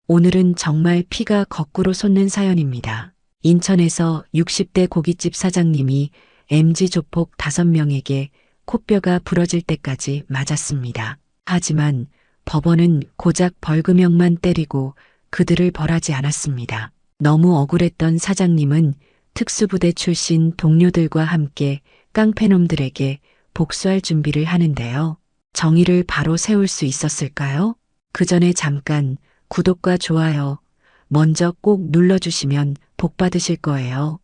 오늘은 정말 피가 거꾸로 솟는 사연입니다. 인천에서 60대 고깃집 사장님이 MZ 조폭 5명에게 코뼈가 부러질 때까지 맞았습니다. 하지만 법원은 고작 벌금형만 때리고 그들을 벌하지 않았습니다. 너무 억울했던 사장님은 특수부대 출신 동료들과 함께 깡패놈들에게 복수할 준비를 하는데요. 정의를 바로 세울 수 있었을까요? 그 전에 잠깐 구독과 좋아요 먼저 꼭 눌러주시면 복 받으실 거예요.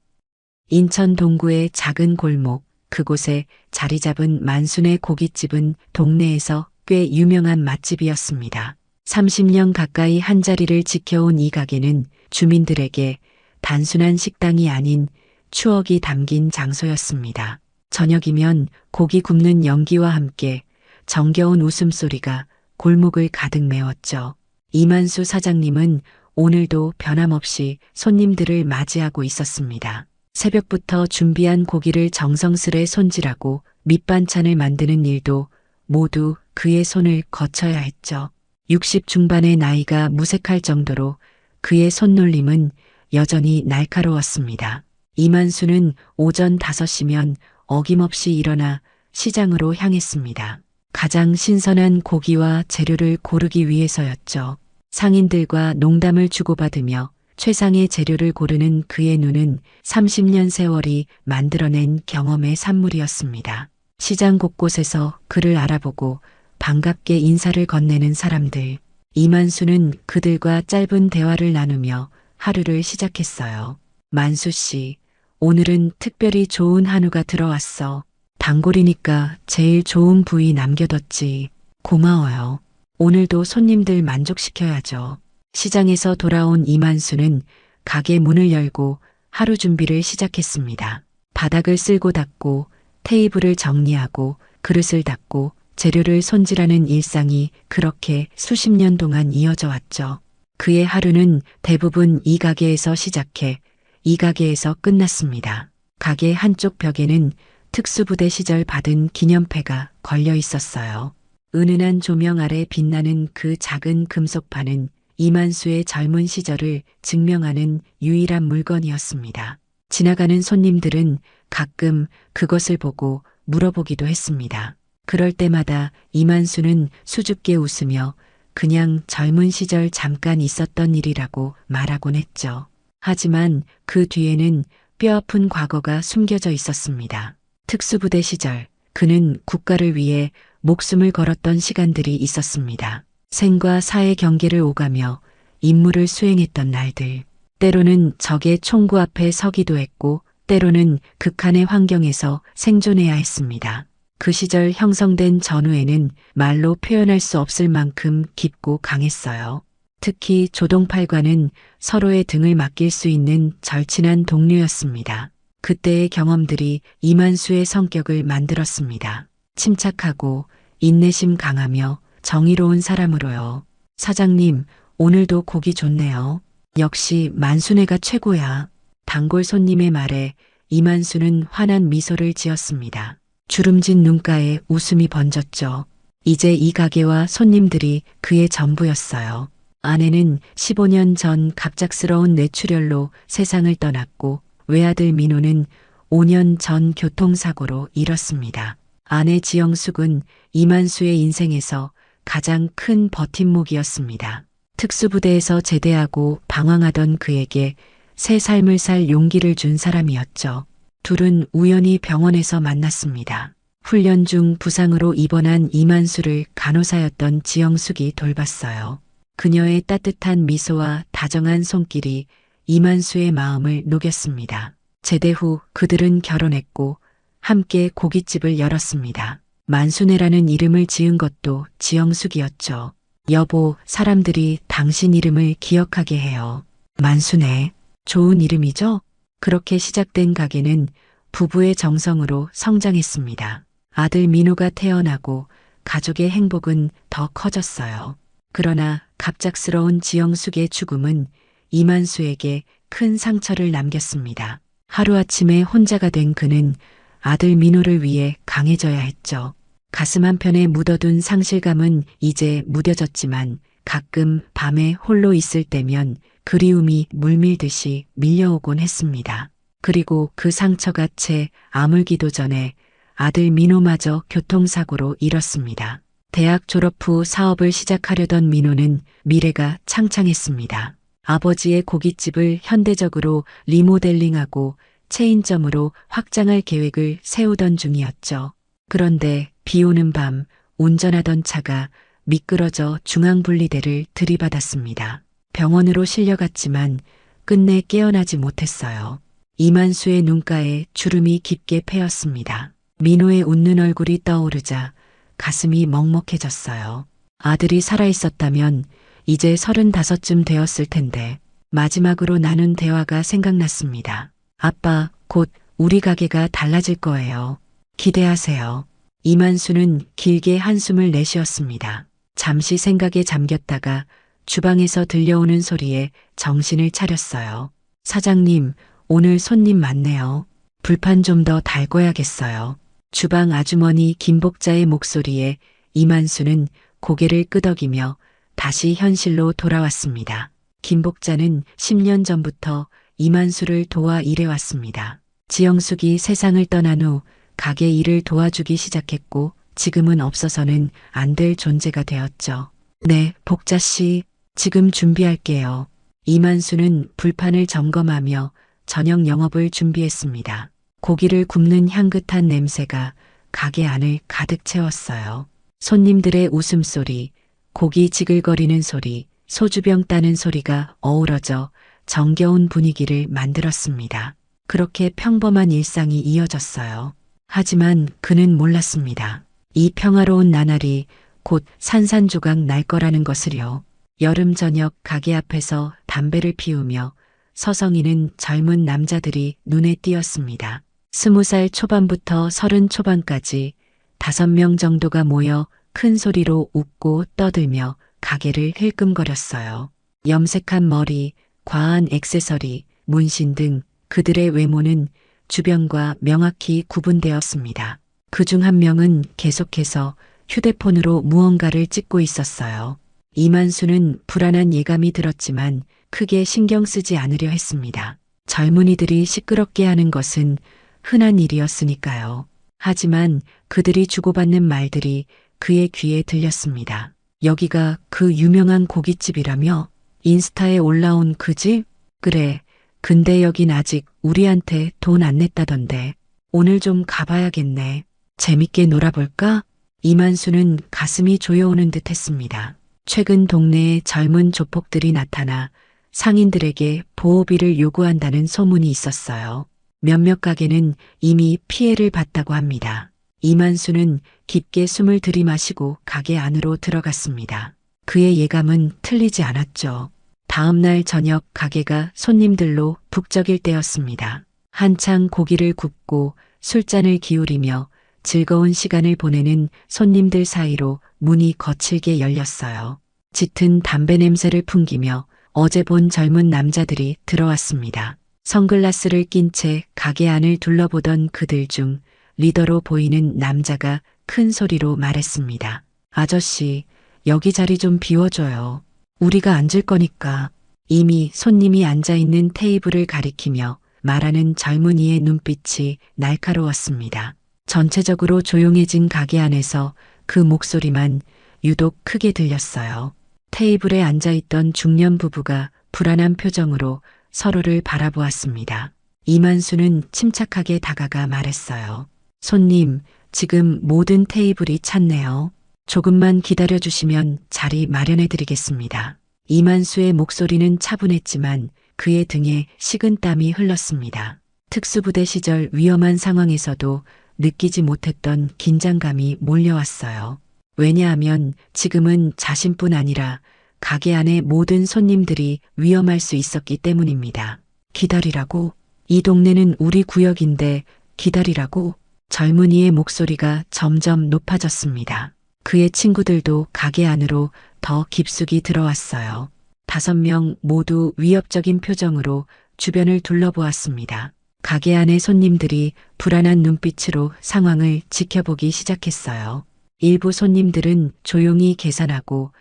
인천 동구의 작은 골목, 그곳에 자리 잡은 만순의 고깃집은 동네에서 꽤 유명한 맛집이었습니다. 30년 가까이 한자리를 지켜온 이 가게는 주민들에게 단순한 식당이 아닌 추억이 담긴 장소였습니다. 저녁이면 고기 굽는 연기와 함께 정겨운 웃음소리가 골목을 가득 메웠죠. 이만수 사장님은 오늘도 변함없이 손님들을 맞이하고 있었습니다. 새벽부터 준비한 고기를 정성스레 손질하고 밑반찬을 만드는 일도 모두 그의 손을 거쳐야 했죠. 60 중반의 나이가 무색할 정도로 그의 손놀림은 여전히 날카로웠습니다. 이만수는 오전 5시면 어김없이 일어나 시장으로 향했습니다. 가장 신선한 고기와 재료를 고르기 위해서였죠. 상인들과 농담을 주고받으며 최상의 재료를 고르는 그의 눈은 30년 세월이 만들어낸 경험의 산물이었습니다. 시장 곳곳에서 그를 알아보고 반갑게 인사를 건네는 사람들. 이만수는 그들과 짧은 대화를 나누며 하루를 시작했어요. 만수 씨, 오늘은 특별히 좋은 한우가 들어왔어. 단골이니까 제일 좋은 부위 남겨뒀지. 고마워요. 오늘도 손님들 만족시켜야죠. 시장에서 돌아온 이만수는 가게 문을 열고 하루 준비를 시작했습니다. 바닥을 쓸고 닦고 테이블을 정리하고 그릇을 닦고 재료를 손질하는 일상이 그렇게 수십 년 동안 이어져 왔죠. 그의 하루는 대부분 이 가게에서 시작해 이 가게에서 끝났습니다. 가게 한쪽 벽에는 특수부대 시절 받은 기념패가 걸려 있었어요. 은은한 조명 아래 빛나는 그 작은 금속판은 이만수의 젊은 시절을 증명하는 유일한 물건이었습니다. 지나가는 손님들은 가끔 그것을 보고 물어보기도 했습니다. 그럴 때마다 이만수는 수줍게 웃으며 그냥 젊은 시절 잠깐 있었던 일이라고 말하곤 했죠. 하지만 그 뒤에는 뼈아픈 과거가 숨겨져 있었습니다. 특수부대 시절 그는 국가를 위해 목숨을 걸었던 시간들이 있었습니다. 생과 사의 경계를 오가며 임무를 수행했던 날들. 때로는 적의 총구 앞에 서기도 했고 때로는 극한의 환경에서 생존해야 했습니다. 그 시절 형성된 전우애는 말로 표현할 수 없을 만큼 깊고 강했어요. 특히 조동팔과는 서로의 등을 맡길 수 있는 절친한 동료였습니다. 그때의 경험들이 이만수의 성격을 만들었습니다. 침착하고 인내심 강하며 정의로운 사람으로요. 사장님, 오늘도 고기 좋네요. 역시 만순애가 최고야. 단골 손님의 말에 이만수는 환한 미소를 지었습니다. 주름진 눈가에 웃음이 번졌죠. 이제 이 가게와 손님들이 그의 전부였어요. 아내는 15년 전 갑작스러운 뇌출혈로 세상을 떠났고 외아들 민호는 5년 전 교통사고로 잃었습니다. 아내 지영숙은 이만수의 인생에서 가장 큰 버팀목이었습니다. 특수부대에서 제대하고 방황하던 그에게 새 삶을 살 용기를 준 사람이었죠. 둘은 우연히 병원에서 만났습니다. 훈련 중 부상으로 입원한 이만수를 간호사였던 지영숙이 돌봤어요. 그녀의 따뜻한 미소와 다정한 손길이 이만수의 마음을 녹였습니다. 제대 후 그들은 결혼했고 함께 고깃집을 열었습니다. 만순애라는 이름을 지은 것도 지영숙이었죠. 여보, 사람들이 당신 이름을 기억하게 해요. 만순애, 좋은 이름이죠? 그렇게 시작된 가게는 부부의 정성으로 성장했습니다. 아들 민호가 태어나고 가족의 행복은 더 커졌어요. 그러나 갑작스러운 지영숙의 죽음은 이만수에게 큰 상처를 남겼습니다. 하루아침에 혼자가 된 그는 아들 민호를 위해 강해져야 했죠. 가슴 한편에 묻어둔 상실감은 이제 무뎌졌지만 가끔 밤에 홀로 있을 때면 그리움이 물밀듯이 밀려오곤 했습니다. 그리고 그 상처가 채 아물기도 전에 아들 민호마저 교통사고로 잃었습니다. 대학 졸업 후 사업을 시작하려던 민호는 미래가 창창했습니다. 아버지의 고깃집을 현대적으로 리모델링하고 체인점으로 확장할 계획을 세우던 중이었죠. 그런데 비 오는 밤 운전하던 차가 미끄러져 중앙분리대를 들이받았습니다. 병원으로 실려갔지만 끝내 깨어나지 못했어요. 이만수의 눈가에 주름이 깊게 패였습니다. 민호의 웃는 얼굴이 떠오르자 가슴이 먹먹해졌어요. 아들이 살아있었다면 이제 35쯤 되었을 텐데 마지막으로 나눈 대화가 생각났습니다. 아빠, 곧 우리 가게가 달라질 거예요. 기대하세요. 이만수는 길게 한숨을 내쉬었습니다. 잠시 생각에 잠겼다가 주방에서 들려오는 소리에 정신을 차렸어요. 사장님, 오늘 손님 많네요. 불판 좀 더 달궈야겠어요. 주방 아주머니 김복자의 목소리에 이만수는 고개를 끄덕이며 다시 현실로 돌아왔습니다. 김복자는 10년 전부터 이만수를 도와 일해왔습니다. 지영숙이 세상을 떠난 후 가게 일을 도와주기 시작했고 지금은 없어서는 안 될 존재가 되었죠. 네, 복자씨, 지금 준비할게요. 이만수는 불판을 점검하며 저녁 영업을 준비했습니다. 고기를 굽는 향긋한 냄새가 가게 안을 가득 채웠어요. 손님들의 웃음소리, 고기 지글거리는 소리, 소주병 따는 소리가 어우러져 정겨운 분위기를 만들었습니다. 그렇게 평범한 일상이 이어졌어요. 하지만 그는 몰랐습니다. 이 평화로운 나날이 곧 산산조각 날 거라는 것을요. 여름 저녁 가게 앞에서 담배를 피우며 서성이는 젊은 남자들이 눈에 띄었습니다. 20살 초반부터 30 초반까지 5명 정도가 모여 큰 소리로 웃고 떠들며 가게를 힐끔거렸어요. 염색한 머리, 과한 액세서리, 문신 등 그들의 외모는 주변과 명확히 구분되었습니다. 그중 한 명은 계속해서 휴대폰으로 무언가를 찍고 있었어요. 이만수는 불안한 예감이 들었지만 크게 신경 쓰지 않으려 했습니다. 젊은이들이 시끄럽게 하는 것은 흔한 일이었으니까요. 하지만 그들이 주고받는 말들이 그의 귀에 들렸습니다. 여기가 그 유명한 고깃집이라며? 인스타에 올라온 그 집? 그래. 근데 여긴 아직 우리한테 돈 안 냈다던데. 오늘 좀 가봐야겠네. 재밌게 놀아볼까? 이만수는 가슴이 조여오는 듯 했습니다. 최근 동네에 젊은 조폭들이 나타나 상인들에게 보호비를 요구한다는 소문이 있었어요. 몇몇 가게는 이미 피해를 봤다고 합니다. 이만수는 깊게 숨을 들이마시고 가게 안으로 들어갔습니다. 그의 예감은 틀리지 않았죠. 다음 날 저녁 가게가 손님들로 북적일 때였습니다. 한창 고기를 굽고 술잔을 기울이며 즐거운 시간을 보내는 손님들 사이로 문이 거칠게 열렸어요. 짙은 담배 냄새를 풍기며 어제 본 젊은 남자들이 들어왔습니다. 선글라스를 낀 채 가게 안을 둘러보던 그들 중 리더로 보이는 남자가 큰 소리로 말했습니다. 아저씨, 여기 자리 좀 비워줘요. 우리가 앉을 거니까. 이미 손님이 앉아있는 테이블을 가리키며 말하는 젊은이의 눈빛이 날카로웠습니다. 전체적으로 조용해진 가게 안에서 그 목소리만 유독 크게 들렸어요. 테이블에 앉아있던 중년 부부가 불안한 표정으로 서로를 바라보았습니다. 이만수는 침착하게 다가가 말했어요. 손님, 지금 모든 테이블이 찼네요. 조금만 기다려주시면 자리 마련해드리겠습니다. 이만수의 목소리는 차분했지만 그의 등에 식은땀이 흘렀습니다. 특수부대 시절 위험한 상황에서도 느끼지 못했던 긴장감이 몰려왔어요. 왜냐하면 지금은 자신뿐 아니라 가게 안의 모든 손님들이 위험할 수 있었기 때문입니다. 기다리라고? 이 동네는 우리 구역인데 기다리라고? 젊은이의 목소리가 점점 높아졌습니다. 그의 친구들도 가게 안으로 더 깊숙이 들어왔어요. 5명 모두 위협적인 표정으로 주변을 둘러보았습니다. 가게 안의 손님들이 불안한 눈빛으로 상황을 지켜보기 시작했어요. 일부 손님들은 조용히 계산하고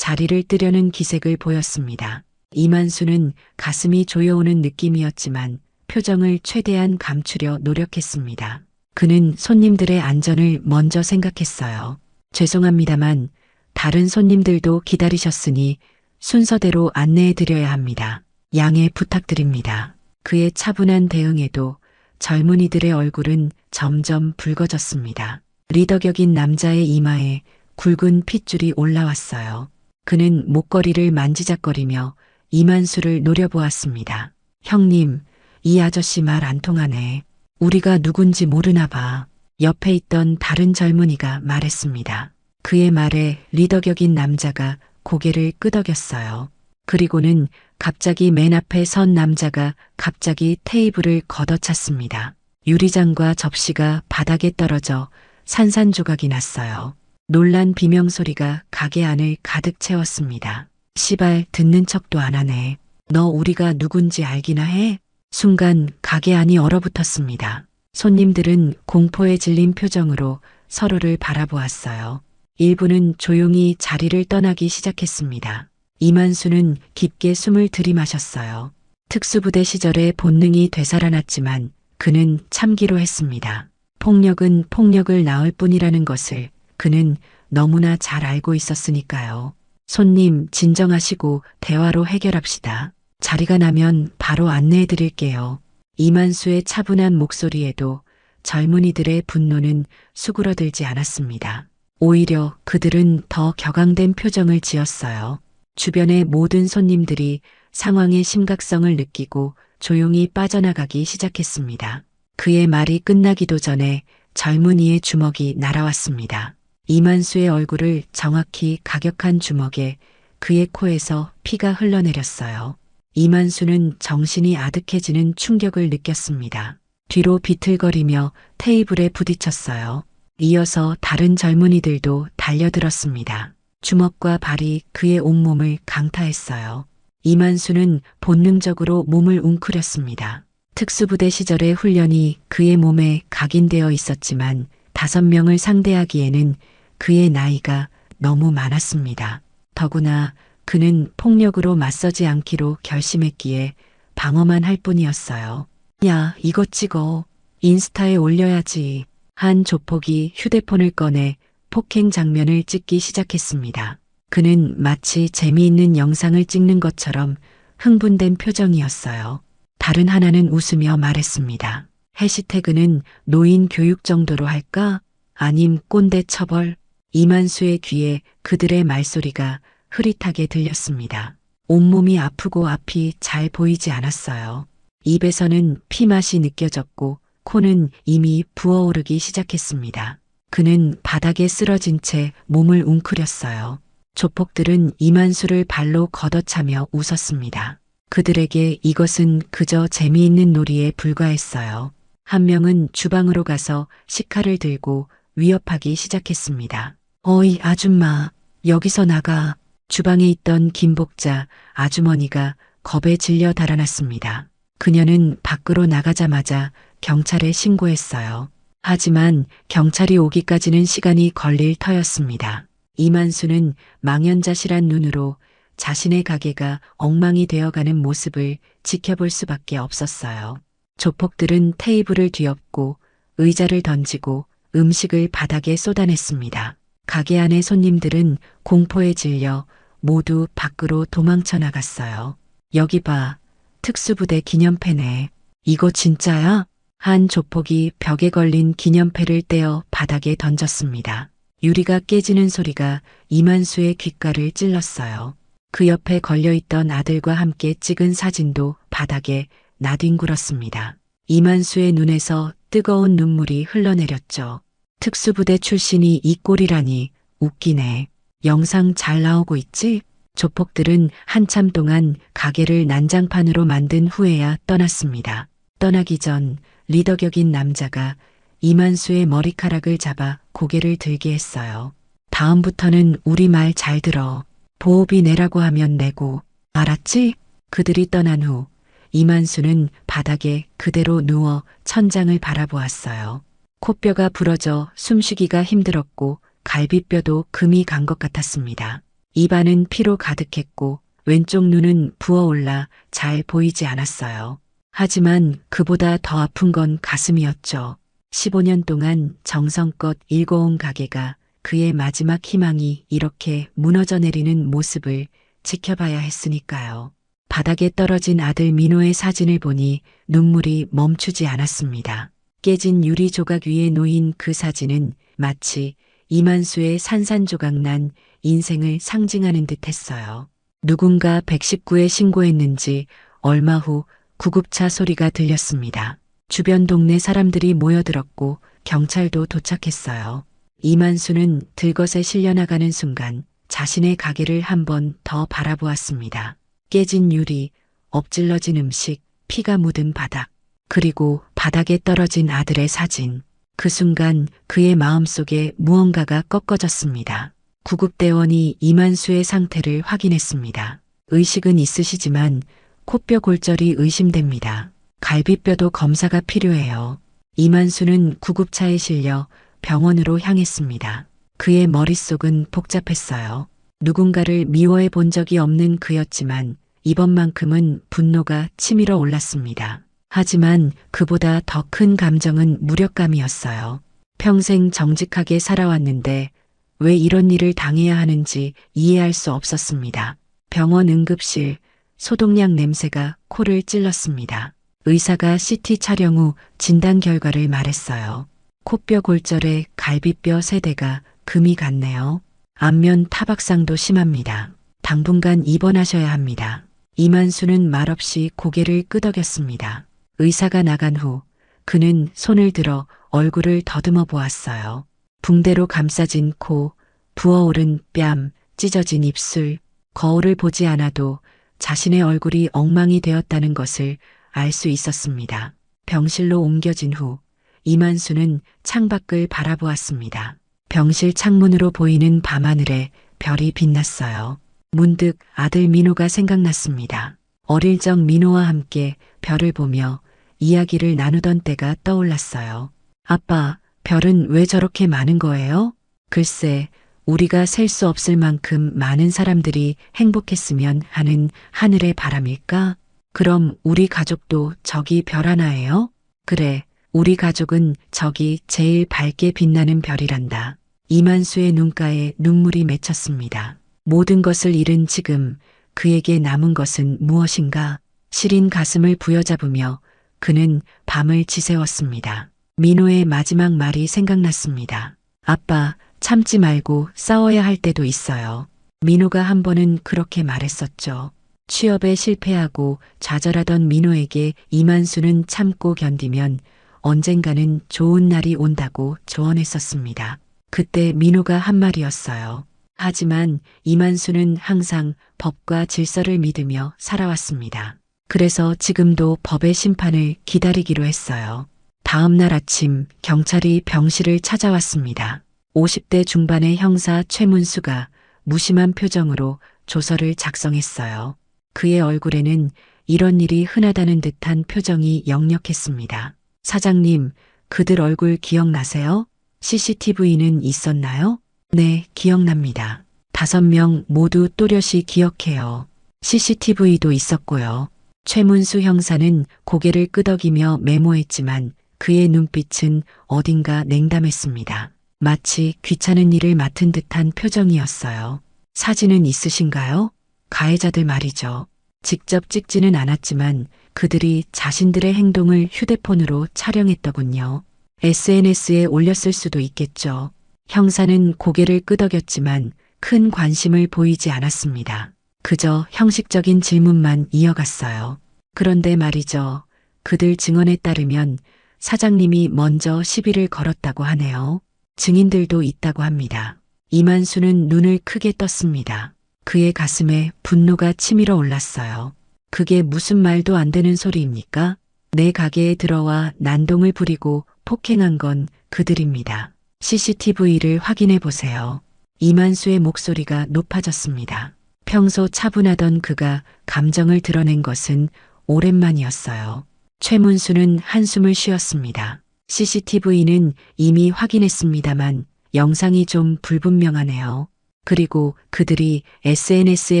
자리를 뜨려는 기색을 보였습니다. 이만수는 가슴이 조여오는 느낌이었지만 표정을 최대한 감추려 노력했습니다. 그는 손님들의 안전을 먼저 생각했어요. 죄송합니다만 다른 손님들도 기다리셨으니 순서대로 안내해 드려야 합니다. 양해 부탁드립니다. 그의 차분한 대응에도 젊은이들의 얼굴은 점점 붉어졌습니다. 리더격인 남자의 이마에 굵은 핏줄이 올라왔어요. 그는 목걸이를 만지작거리며 이만수를 노려보았습니다. 형님, 이 아저씨 말 안 통하네. 우리가 누군지 모르나 봐. 옆에 있던 다른 젊은이가 말했습니다. 그의 말에 리더격인 남자가 고개를 끄덕였어요. 그리고는 갑자기 맨 앞에 선 남자가 갑자기 테이블을 걷어찼습니다. 유리잔과 접시가 바닥에 떨어져 산산조각이 났어요. 놀란 비명소리가 가게 안을 가득 채웠습니다. 시발 듣는 척도 안 하네. 너 우리가 누군지 알기나 해? 순간 가게 안이 얼어붙었습니다. 손님들은 공포에 질린 표정으로 서로를 바라보았어요. 일부는 조용히 자리를 떠나기 시작했습니다. 이만수는 깊게 숨을 들이마셨어요. 특수부대 시절의 본능이 되살아났지만 그는 참기로 했습니다. 폭력은 폭력을 낳을 뿐이라는 것을 그는 너무나 잘 알고 있었으니까요. 손님 진정하시고 대화로 해결합시다. 자리가 나면 바로 안내해 드릴게요. 이만수의 차분한 목소리에도 젊은이들의 분노는 수그러들지 않았습니다. 오히려 그들은 더 격앙된 표정을 지었어요. 주변의 모든 손님들이 상황의 심각성을 느끼고 조용히 빠져나가기 시작했습니다. 그의 말이 끝나기도 전에 젊은이의 주먹이 날아왔습니다. 이만수의 얼굴을 정확히 가격한 주먹에 그의 코에서 피가 흘러내렸어요. 이만수는 정신이 아득해지는 충격을 느꼈습니다. 뒤로 비틀거리며 테이블에 부딪혔어요. 이어서 다른 젊은이들도 달려들었습니다. 주먹과 발이 그의 온몸을 강타했어요. 이만수는 본능적으로 몸을 웅크렸습니다. 특수부대 시절의 훈련이 그의 몸에 각인되어 있었지만 5명을 상대하기에는 그의 나이가 너무 많았습니다. 더구나 그는 폭력으로 맞서지 않기로 결심했기에 방어만 할 뿐이었어요. 야, 이거 찍어. 인스타에 올려야지. 한 조폭이 휴대폰을 꺼내 폭행 장면을 찍기 시작했습니다. 그는 마치 재미있는 영상을 찍는 것처럼 흥분된 표정이었어요. 다른 하나는 웃으며 말했습니다. 해시태그는 노인 교육 정도로 할까? 아님 꼰대 처벌? 이만수의 귀에 그들의 말소리가 흐릿하게 들렸습니다. 온몸이 아프고 앞이 잘 보이지 않았어요. 입에서는 피맛이 느껴졌고 코는 이미 부어오르기 시작했습니다. 그는 바닥에 쓰러진 채 몸을 웅크렸어요. 조폭들은 이만수를 발로 걷어차며 웃었습니다. 그들에게 이것은 그저 재미있는 놀이에 불과했어요. 한 명은 주방으로 가서 식칼을 들고 위협하기 시작했습니다. 어이 아줌마, 여기서 나가. 주방에 있던 김복자 아주머니가 겁에 질려 달아났습니다. 그녀는 밖으로 나가자마자 경찰에 신고했어요. 하지만 경찰이 오기까지는 시간이 걸릴 터였습니다. 이만수는 망연자실한 눈으로 자신의 가게가 엉망이 되어가는 모습을 지켜볼 수밖에 없었어요. 조폭들은 테이블을 뒤엎고 의자를 던지고 음식을 바닥에 쏟아냈습니다. 가게 안의 손님들은 공포에 질려 모두 밖으로 도망쳐 나갔어요. 여기 봐, 특수부대 기념패네. 이거 진짜야? 한 조폭이 벽에 걸린 기념패를 떼어 바닥에 던졌습니다. 유리가 깨지는 소리가 이만수의 귓가를 찔렀어요. 그 옆에 걸려있던 아들과 함께 찍은 사진도 바닥에 나뒹굴었습니다. 이만수의 눈에서 뜨거운 눈물이 흘러내렸죠. 특수부대 출신이 이 꼴이라니 웃기네. 영상 잘 나오고 있지? 조폭들은 한참 동안 가게를 난장판으로 만든 후에야 떠났습니다. 떠나기 전 리더격인 남자가 이만수의 머리카락을 잡아 고개를 들게 했어요. 다음부터는 우리 말 잘 들어. 보호비 내라고 하면 내고. 알았지? 그들이 떠난 후 이만수는 바닥에 그대로 누워 천장을 바라보았어요. 코뼈가 부러져 숨쉬기가 힘들었고 갈비뼈도 금이 간 것 같았습니다. 입안은 피로 가득했고 왼쪽 눈은 부어올라 잘 보이지 않았어요. 하지만 그보다 더 아픈 건 가슴이었죠. 15년 동안 정성껏 일궈온 가게가 그의 마지막 희망이 이렇게 무너져 내리는 모습을 지켜봐야 했으니까요. 바닥에 떨어진 아들 민호의 사진을 보니 눈물이 멈추지 않았습니다. 깨진 유리 조각 위에 놓인 그 사진은 마치 이만수의 산산조각난 인생을 상징하는 듯 했어요. 누군가 119에 신고했는지 얼마 후 구급차 소리가 들렸습니다. 주변 동네 사람들이 모여들었고 경찰도 도착했어요. 이만수는 들것에 실려나가는 순간 자신의 가게를 한 번 더 바라보았습니다. 깨진 유리, 엎질러진 음식, 피가 묻은 바닥, 그리고 바닥에 떨어진 아들의 사진. 그 순간 그의 마음속에 무언가가 꺾어졌습니다. 구급대원이 이만수의 상태를 확인했습니다. 의식은 있으시지만 코뼈 골절이 의심됩니다. 갈비뼈도 검사가 필요해요. 이만수는 구급차에 실려 병원으로 향했습니다. 그의 머릿속은 복잡했어요. 누군가를 미워해 본 적이 없는 그였지만 이번만큼은 분노가 치밀어 올랐습니다. 하지만 그보다 더 큰 감정은 무력감이었어요. 평생 정직하게 살아왔는데 왜 이런 일을 당해야 하는지 이해할 수 없었습니다. 병원 응급실, 소독약 냄새가 코를 찔렀습니다. 의사가 CT 촬영 후 진단 결과를 말했어요. 코뼈 골절에 갈비뼈 세대가 금이 갔네요. 안면 타박상도 심합니다. 당분간 입원하셔야 합니다. 이만수는 말없이 고개를 끄덕였습니다. 의사가 나간 후 그는 손을 들어 얼굴을 더듬어 보았어요. 붕대로 감싸진 코, 부어오른 뺨, 찢어진 입술, 거울을 보지 않아도 자신의 얼굴이 엉망이 되었다는 것을 알 수 있었습니다. 병실로 옮겨진 후 이만수는 창밖을 바라보았습니다. 병실 창문으로 보이는 밤하늘에 별이 빛났어요. 문득 아들 민호가 생각났습니다. 어릴 적 민호와 함께 별을 보며 이야기를 나누던 때가 떠올랐어요. 아빠, 별은 왜 저렇게 많은 거예요? 글쎄, 우리가 셀 수 없을 만큼 많은 사람들이 행복했으면 하는 하늘의 바람일까? 그럼 우리 가족도 저기 별 하나예요? 그래, 우리 가족은 저기 제일 밝게 빛나는 별이란다. 이만수의 눈가에 눈물이 맺혔습니다. 모든 것을 잃은 지금 그에게 남은 것은 무엇인가? 시린 가슴을 부여잡으며 그는 밤을 지새웠습니다. 민호의 마지막 말이 생각났습니다. 아빠, 참지 말고 싸워야 할 때도 있어요. 민호가 한 번은 그렇게 말했었죠. 취업에 실패하고 좌절하던 민호에게 이만수는 참고 견디면 언젠가는 좋은 날이 온다고 조언했었습니다. 그때 민호가 한 말이었어요. 하지만 이만수는 항상 법과 질서를 믿으며 살아왔습니다. 그래서 지금도 법의 심판을 기다리기로 했어요. 다음 날 아침 경찰이 병실을 찾아왔습니다. 50대 중반의 형사 최문수가 무심한 표정으로 조서를 작성했어요. 그의 얼굴에는 이런 일이 흔하다는 듯한 표정이 역력했습니다. 사장님, 그들 얼굴 기억나세요? CCTV는 있었나요? 네, 기억납니다. 5명 모두 또렷이 기억해요. CCTV도 있었고요. 최문수 형사는 고개를 끄덕이며 메모했지만 그의 눈빛은 어딘가 냉담했습니다. 마치 귀찮은 일을 맡은 듯한 표정이었어요. 사진은 있으신가요? 가해자들 말이죠. 직접 찍지는 않았지만 그들이 자신들의 행동을 휴대폰으로 촬영했더군요. SNS에 올렸을 수도 있겠죠. 형사는 고개를 끄덕였지만 큰 관심을 보이지 않았습니다. 그저 형식적인 질문만 이어갔어요. 그런데 말이죠. 그들 증언에 따르면 사장님이 먼저 시비를 걸었다고 하네요. 증인들도 있다고 합니다. 이만수는 눈을 크게 떴습니다. 그의 가슴에 분노가 치밀어 올랐어요. 그게 무슨 말도 안 되는 소리입니까? 내 가게에 들어와 난동을 부리고 폭행한 건 그들입니다. CCTV를 확인해 보세요. 이만수의 목소리가 높아졌습니다. 평소 차분하던 그가 감정을 드러낸 것은 오랜만이었어요. 최문수는 한숨을 쉬었습니다. CCTV는 이미 확인했습니다만 영상이 좀 불분명하네요. 그리고 그들이 SNS에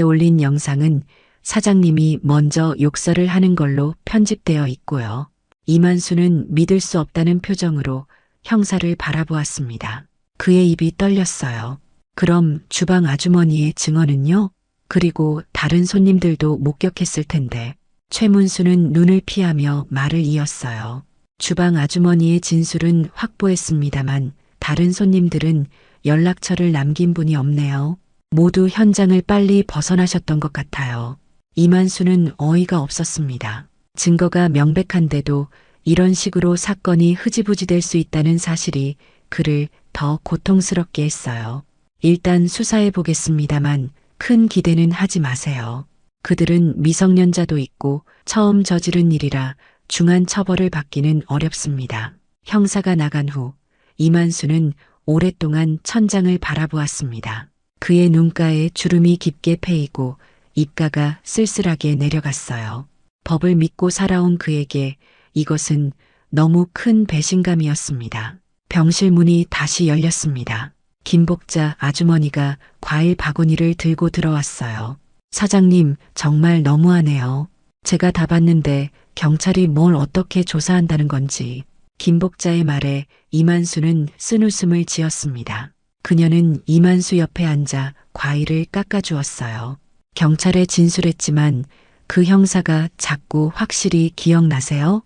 올린 영상은 사장님이 먼저 욕설을 하는 걸로 편집되어 있고요. 이만수는 믿을 수 없다는 표정으로 형사를 바라보았습니다. 그의 입이 떨렸어요. 그럼 주방 아주머니의 증언은요? 그리고 다른 손님들도 목격했을 텐데. 최문수는 눈을 피하며 말을 이었어요. 주방 아주머니의 진술은 확보했습니다만 다른 손님들은 연락처를 남긴 분이 없네요. 모두 현장을 빨리 벗어나셨던 것 같아요. 이만수는 어이가 없었습니다. 증거가 명백한데도 이런 식으로 사건이 흐지부지 될 수 있다는 사실이 그를 더 고통스럽게 했어요. 일단 수사해 보겠습니다만 큰 기대는 하지 마세요. 그들은 미성년자도 있고 처음 저지른 일이라 중한 처벌을 받기는 어렵습니다. 형사가 나간 후 이만수는 오랫동안 천장을 바라보았습니다. 그의 눈가에 주름이 깊게 패이고 입가가 쓸쓸하게 내려갔어요. 법을 믿고 살아온 그에게 이것은 너무 큰 배신감이었습니다. 병실 문이 다시 열렸습니다. 김복자 아주머니가 과일 바구니를 들고 들어왔어요. 사장님, 정말 너무하네요. 제가 다 봤는데 경찰이 뭘 어떻게 조사한다는 건지. 김복자의 말에 이만수는 쓴웃음을 지었습니다. 그녀는 이만수 옆에 앉아 과일을 깎아주었어요. 경찰에 진술했지만 그 형사가 자꾸 확실히 기억나세요?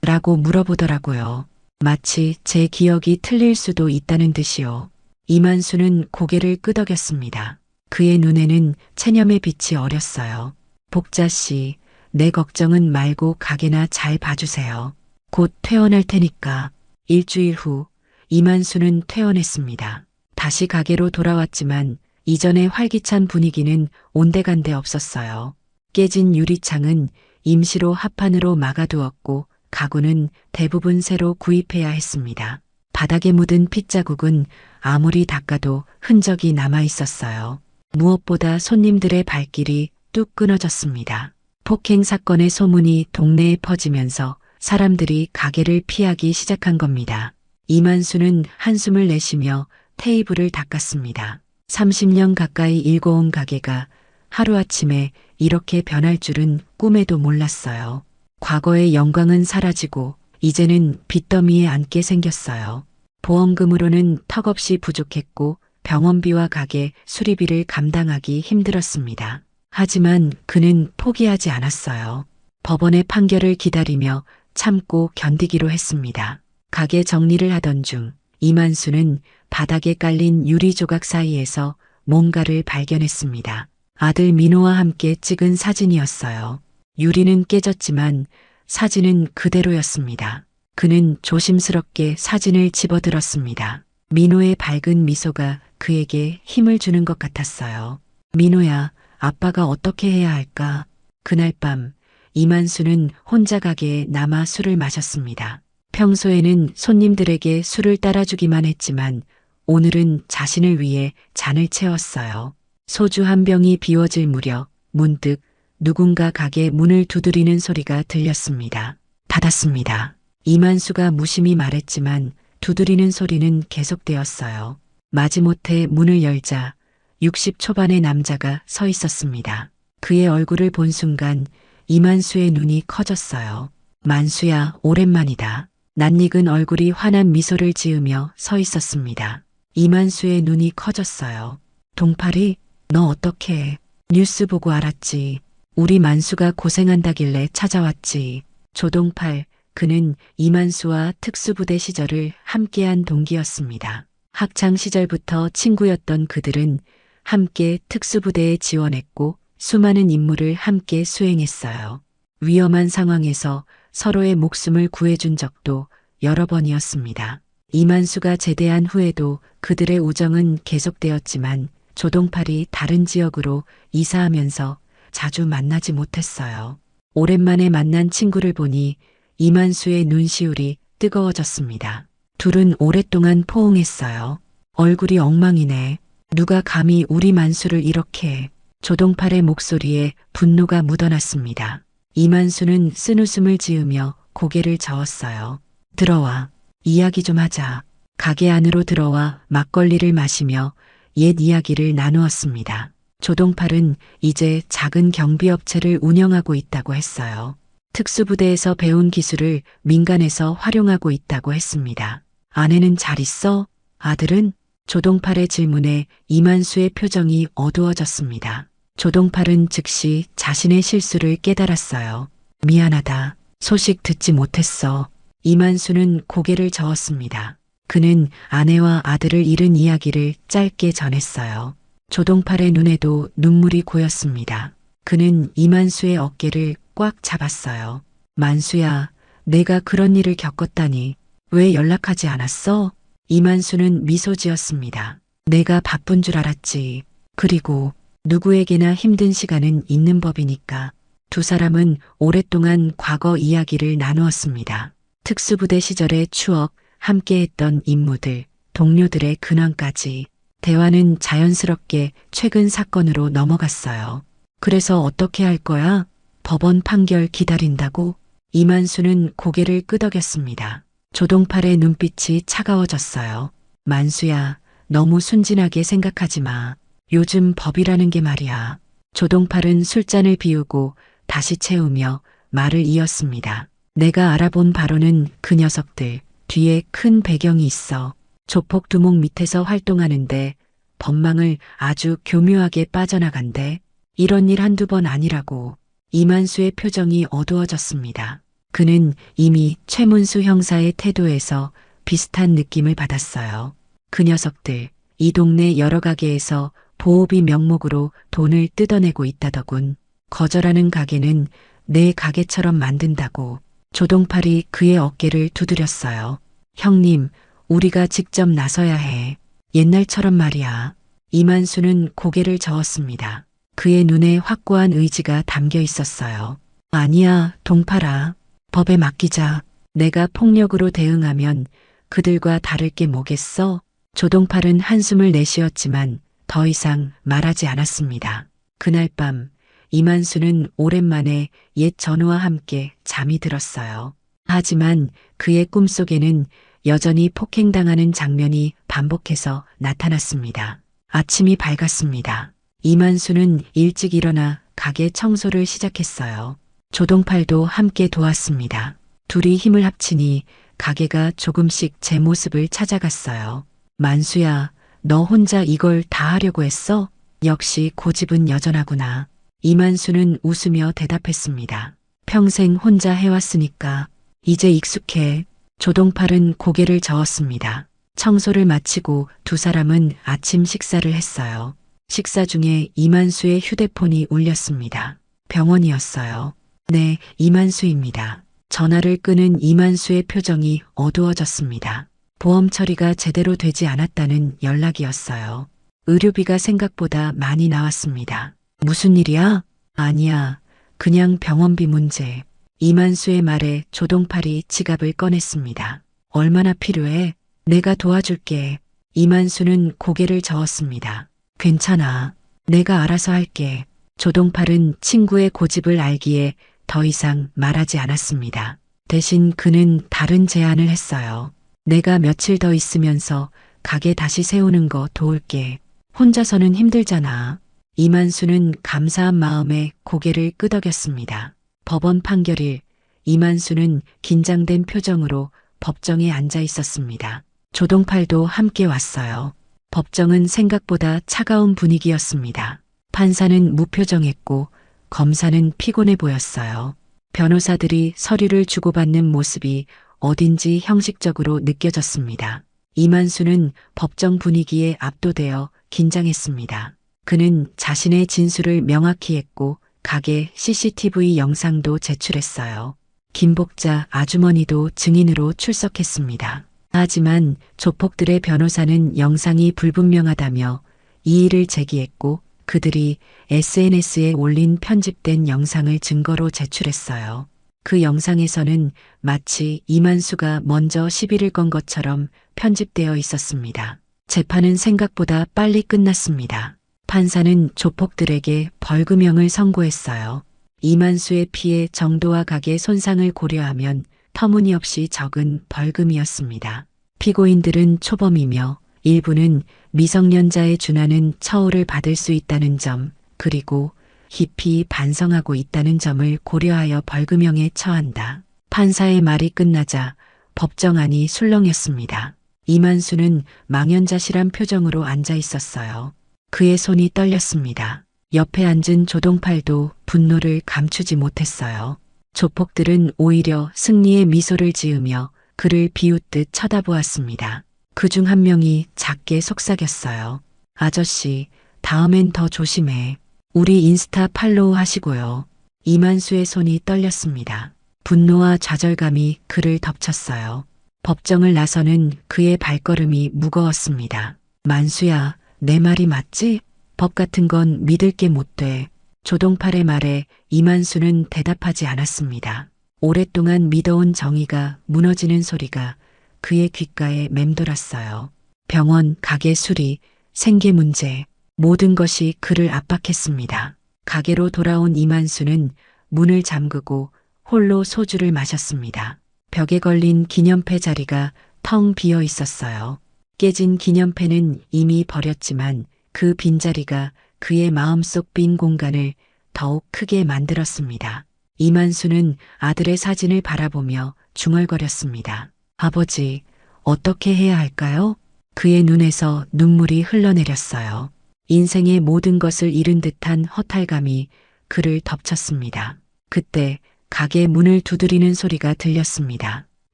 라고 물어보더라고요. 마치 제 기억이 틀릴 수도 있다는 듯이요. 이만수는 고개를 끄덕였습니다. 그의 눈에는 체념의 빛이 어렸어요. 복자 씨, 내 걱정은 말고 가게나 잘 봐주세요. 곧 퇴원할 테니까. 일주일 후 이만수는 퇴원했습니다. 다시 가게로 돌아왔지만 이전의 활기찬 분위기는 온데간데 없었어요. 깨진 유리창은 임시로 합판으로 막아두었고 가구는 대부분 새로 구입해야 했습니다. 바닥에 묻은 핏자국은 아무리 닦아도 흔적이 남아 있었어요. 무엇보다 손님들의 발길이 뚝 끊어졌습니다. 폭행 사건의 소문이 동네에 퍼지면서 사람들이 가게를 피하기 시작한 겁니다. 이만수는 한숨을 내쉬며 테이블을 닦았습니다. 30년 가까이 일궈온 가게가 하루아침에 이렇게 변할 줄은 꿈에도 몰랐어요. 과거의 영광은 사라지고 이제는 빚더미에 앉게 생겼어요. 보험금으로는 턱없이 부족했고 병원비와 가게 수리비를 감당하기 힘들었습니다. 하지만 그는 포기하지 않았어요. 법원의 판결을 기다리며 참고 견디기로 했습니다. 가게 정리를 하던 중 이만수는 바닥에 깔린 유리 조각 사이에서 뭔가를 발견했습니다. 아들 민호와 함께 찍은 사진이었어요. 유리는 깨졌지만 사진은 그대로였습니다. 그는 조심스럽게 사진을 집어들었습니다. 민호의 밝은 미소가 그에게 힘을 주는 것 같았어요. 민호야, 아빠가 어떻게 해야 할까? 그날 밤 이만수는 혼자 가게에 남아 술을 마셨습니다. 평소에는 손님들에게 술을 따라주기만 했지만 오늘은 자신을 위해 잔을 채웠어요. 소주 한 병이 비워질 무렵 문득 누군가 가게 문을 두드리는 소리가 들렸습니다. 닫았습니다. 이만수가 무심히 말했지만 두드리는 소리는 계속되었어요. 마지못해 문을 열자 60 초반의 남자가 서 있었습니다. 그의 얼굴을 본 순간 이만수의 눈이 커졌어요. 만수야, 오랜만이다. 낯익은 얼굴이 환한 미소를 지으며 서 있었습니다. 이만수의 눈이 커졌어요. 동팔이, 너 어떻게 해? 뉴스 보고 알았지. 우리 만수가 고생한다길래 찾아왔지. 조동팔, 그는 이만수와 특수부대 시절을 함께한 동기였습니다. 학창 시절부터 친구였던 그들은 함께 특수부대에 지원했고 수많은 임무를 함께 수행했어요. 위험한 상황에서 서로의 목숨을 구해준 적도 여러 번이었습니다. 이만수가 제대한 후에도 그들의 우정은 계속되었지만 조동팔이 다른 지역으로 이사하면서 자주 만나지 못했어요. 오랜만에 만난 친구를 보니 이만수의 눈시울이 뜨거워졌습니다. 둘은 오랫동안 포옹했어요. 얼굴이 엉망이네. 누가 감히 우리 만수를 이렇게 해. 조동팔의 목소리에 분노가 묻어났습니다. 이만수는 쓴웃음을 지으며 고개를 저었어요. 들어와. 이야기 좀 하자. 가게 안으로 들어와 막걸리를 마시며 옛 이야기를 나누었습니다. 조동팔은 이제 작은 경비업체를 운영하고 있다고 했어요. 특수부대에서 배운 기술을 민간에서 활용하고 있다고 했습니다. 아내는 잘 있어? 아들은? 조동팔의 질문에 이만수의 표정이 어두워졌습니다. 조동팔은 즉시 자신의 실수를 깨달았어요. 미안하다. 소식 듣지 못했어. 이만수는 고개를 저었습니다. 그는 아내와 아들을 잃은 이야기를 짧게 전했어요. 조동팔의 눈에도 눈물이 고였습니다. 그는 이만수의 어깨를 꽉 잡았어요. 만수야, 내가 그런 일을 겪었다니. 왜 연락하지 않았어? 이만수는 미소 지었습니다. 내가 바쁜 줄 알았지. 그리고 누구에게나 힘든 시간은 있는 법이니까. 두 사람은 오랫동안 과거 이야기를 나누었습니다. 특수부대 시절의 추억, 함께했던 임무들, 동료들의 근황까지. 대화는 자연스럽게 최근 사건으로 넘어갔어요. 그래서 어떻게 할 거야? 법원 판결 기다린다고? 이만수는 고개를 끄덕였습니다. 조동팔의 눈빛이 차가워졌어요. 만수야, 너무 순진하게 생각하지 마. 요즘 법이라는 게 말이야. 조동팔은 술잔을 비우고 다시 채우며 말을 이었습니다. 내가 알아본 바로는 그 녀석들 뒤에 큰 배경이 있어. 조폭 두목 밑에서 활동하는데 법망을 아주 교묘하게 빠져나간대. 이런 일 한두 번 아니라고. 이만수의 표정이 어두워졌습니다. 그는 이미 최문수 형사의 태도에서 비슷한 느낌을 받았어요. 그 녀석들 이 동네 여러 가게에서 보호비 명목으로 돈을 뜯어내고 있다더군. 거절하는 가게는 내 가게처럼 만든다고. 조동팔이 그의 어깨를 두드렸어요. 형님, 우리가 직접 나서야 해. 옛날처럼 말이야. 이만수는 고개를 저었습니다. 그의 눈에 확고한 의지가 담겨 있었어요. 아니야, 동팔아. 법에 맡기자. 내가 폭력으로 대응하면 그들과 다를 게 뭐겠어? 조동팔은 한숨을 내쉬었지만 더 이상 말하지 않았습니다. 그날 밤 이만수는 오랜만에 옛 전우와 함께 잠이 들었어요. 하지만 그의 꿈속에는 여전히 폭행당하는 장면이 반복해서 나타났습니다. 아침이 밝았습니다. 이만수는 일찍 일어나 가게 청소를 시작했어요. 조동팔도 함께 도왔습니다. 둘이 힘을 합치니 가게가 조금씩 제 모습을 찾아갔어요. 만수야, 너 혼자 이걸 다 하려고 했어? 역시 고집은 여전하구나. 이만수는 웃으며 대답했습니다. 평생 혼자 해왔으니까 이제 익숙해. 조동팔은 고개를 저었습니다. 청소를 마치고 두 사람은 아침 식사를 했어요. 식사 중에 이만수의 휴대폰이 울렸습니다. 병원이었어요. 네, 이만수입니다. 전화를 끄는 이만수의 표정이 어두워졌습니다. 보험 처리가 제대로 되지 않았다는 연락이었어요. 의료비가 생각보다 많이 나왔습니다. 무슨 일이야? 아니야, 그냥 병원비 문제. 이만수의 말에 조동팔이 지갑을 꺼냈습니다. 얼마나 필요해? 내가 도와줄게. 이만수는 고개를 저었습니다. 괜찮아. 내가 알아서 할게. 조동팔은 친구의 고집을 알기에 더 이상 말하지 않았습니다. 대신 그는 다른 제안을 했어요. 내가 며칠 더 있으면서 가게 다시 세우는 거 도울게. 혼자서는 힘들잖아. 이만수는 감사한 마음에 고개를 끄덕였습니다. 법원 판결일, 이만수는 긴장된 표정으로 법정에 앉아 있었습니다. 조동팔도 함께 왔어요. 법정은 생각보다 차가운 분위기였습니다. 판사는 무표정했고 검사는 피곤해 보였어요. 변호사들이 서류를 주고받는 모습이 어딘지 형식적으로 느껴졌습니다. 이만수는 법정 분위기에 압도되어 긴장했습니다. 그는 자신의 진술을 명확히 했고 가게 CCTV 영상도 제출했어요. 김복자 아주머니도 증인으로 출석했습니다. 하지만 조폭들의 변호사는 영상이 불분명하다며 이의를 제기했고 그들이 SNS에 올린 편집된 영상을 증거로 제출했어요. 그 영상에서는 마치 이만수가 먼저 시비를 건 것처럼 편집되어 있었습니다. 재판은 생각보다 빨리 끝났습니다. 판사는 조폭들에게 벌금형을 선고했어요. 이만수의 피해 정도와 가게 손상을 고려하면 터무니없이 적은 벌금이었습니다. 피고인들은 초범이며 일부는 미성년자에 준하는 처우를 받을 수 있다는 점, 그리고 깊이 반성하고 있다는 점을 고려하여 벌금형에 처한다. 판사의 말이 끝나자 법정안이 술렁였습니다. 이만수는 망연자실한 표정으로 앉아 있었어요. 그의 손이 떨렸습니다. 옆에 앉은 조동팔도 분노를 감추지 못했어요. 조폭들은 오히려 승리의 미소를 지으며 그를 비웃듯 쳐다보았습니다. 그중 한 명이 작게 속삭였어요. 아저씨, 다음엔 더 조심해. 우리 인스타 팔로우 하시고요. 이만수의 손이 떨렸습니다. 분노와 좌절감이 그를 덮쳤어요. 법정을 나서는 그의 발걸음이 무거웠습니다. 만수야, 내 말이 맞지? 법 같은 건 믿을 게 못 돼. 조동팔의 말에 이만수는 대답하지 않았습니다. 오랫동안 믿어온 정의가 무너지는 소리가 그의 귓가에 맴돌았어요. 병원, 가게 수리, 생계 문제, 모든 것이 그를 압박했습니다. 가게로 돌아온 이만수는 문을 잠그고 홀로 소주를 마셨습니다. 벽에 걸린 기념패 자리가 텅 비어 있었어요. 깨진 기념패는 이미 버렸지만 그 빈자리가 그의 마음속 빈 공간을 더욱 크게 만들었습니다. 이만수는 아들의 사진을 바라보며 중얼거렸습니다. 아버지, 어떻게 해야 할까요? 그의 눈에서 눈물이 흘러내렸어요. 인생의 모든 것을 잃은 듯한 허탈감이 그를 덮쳤습니다. 그때 가게 문을 두드리는 소리가 들렸습니다.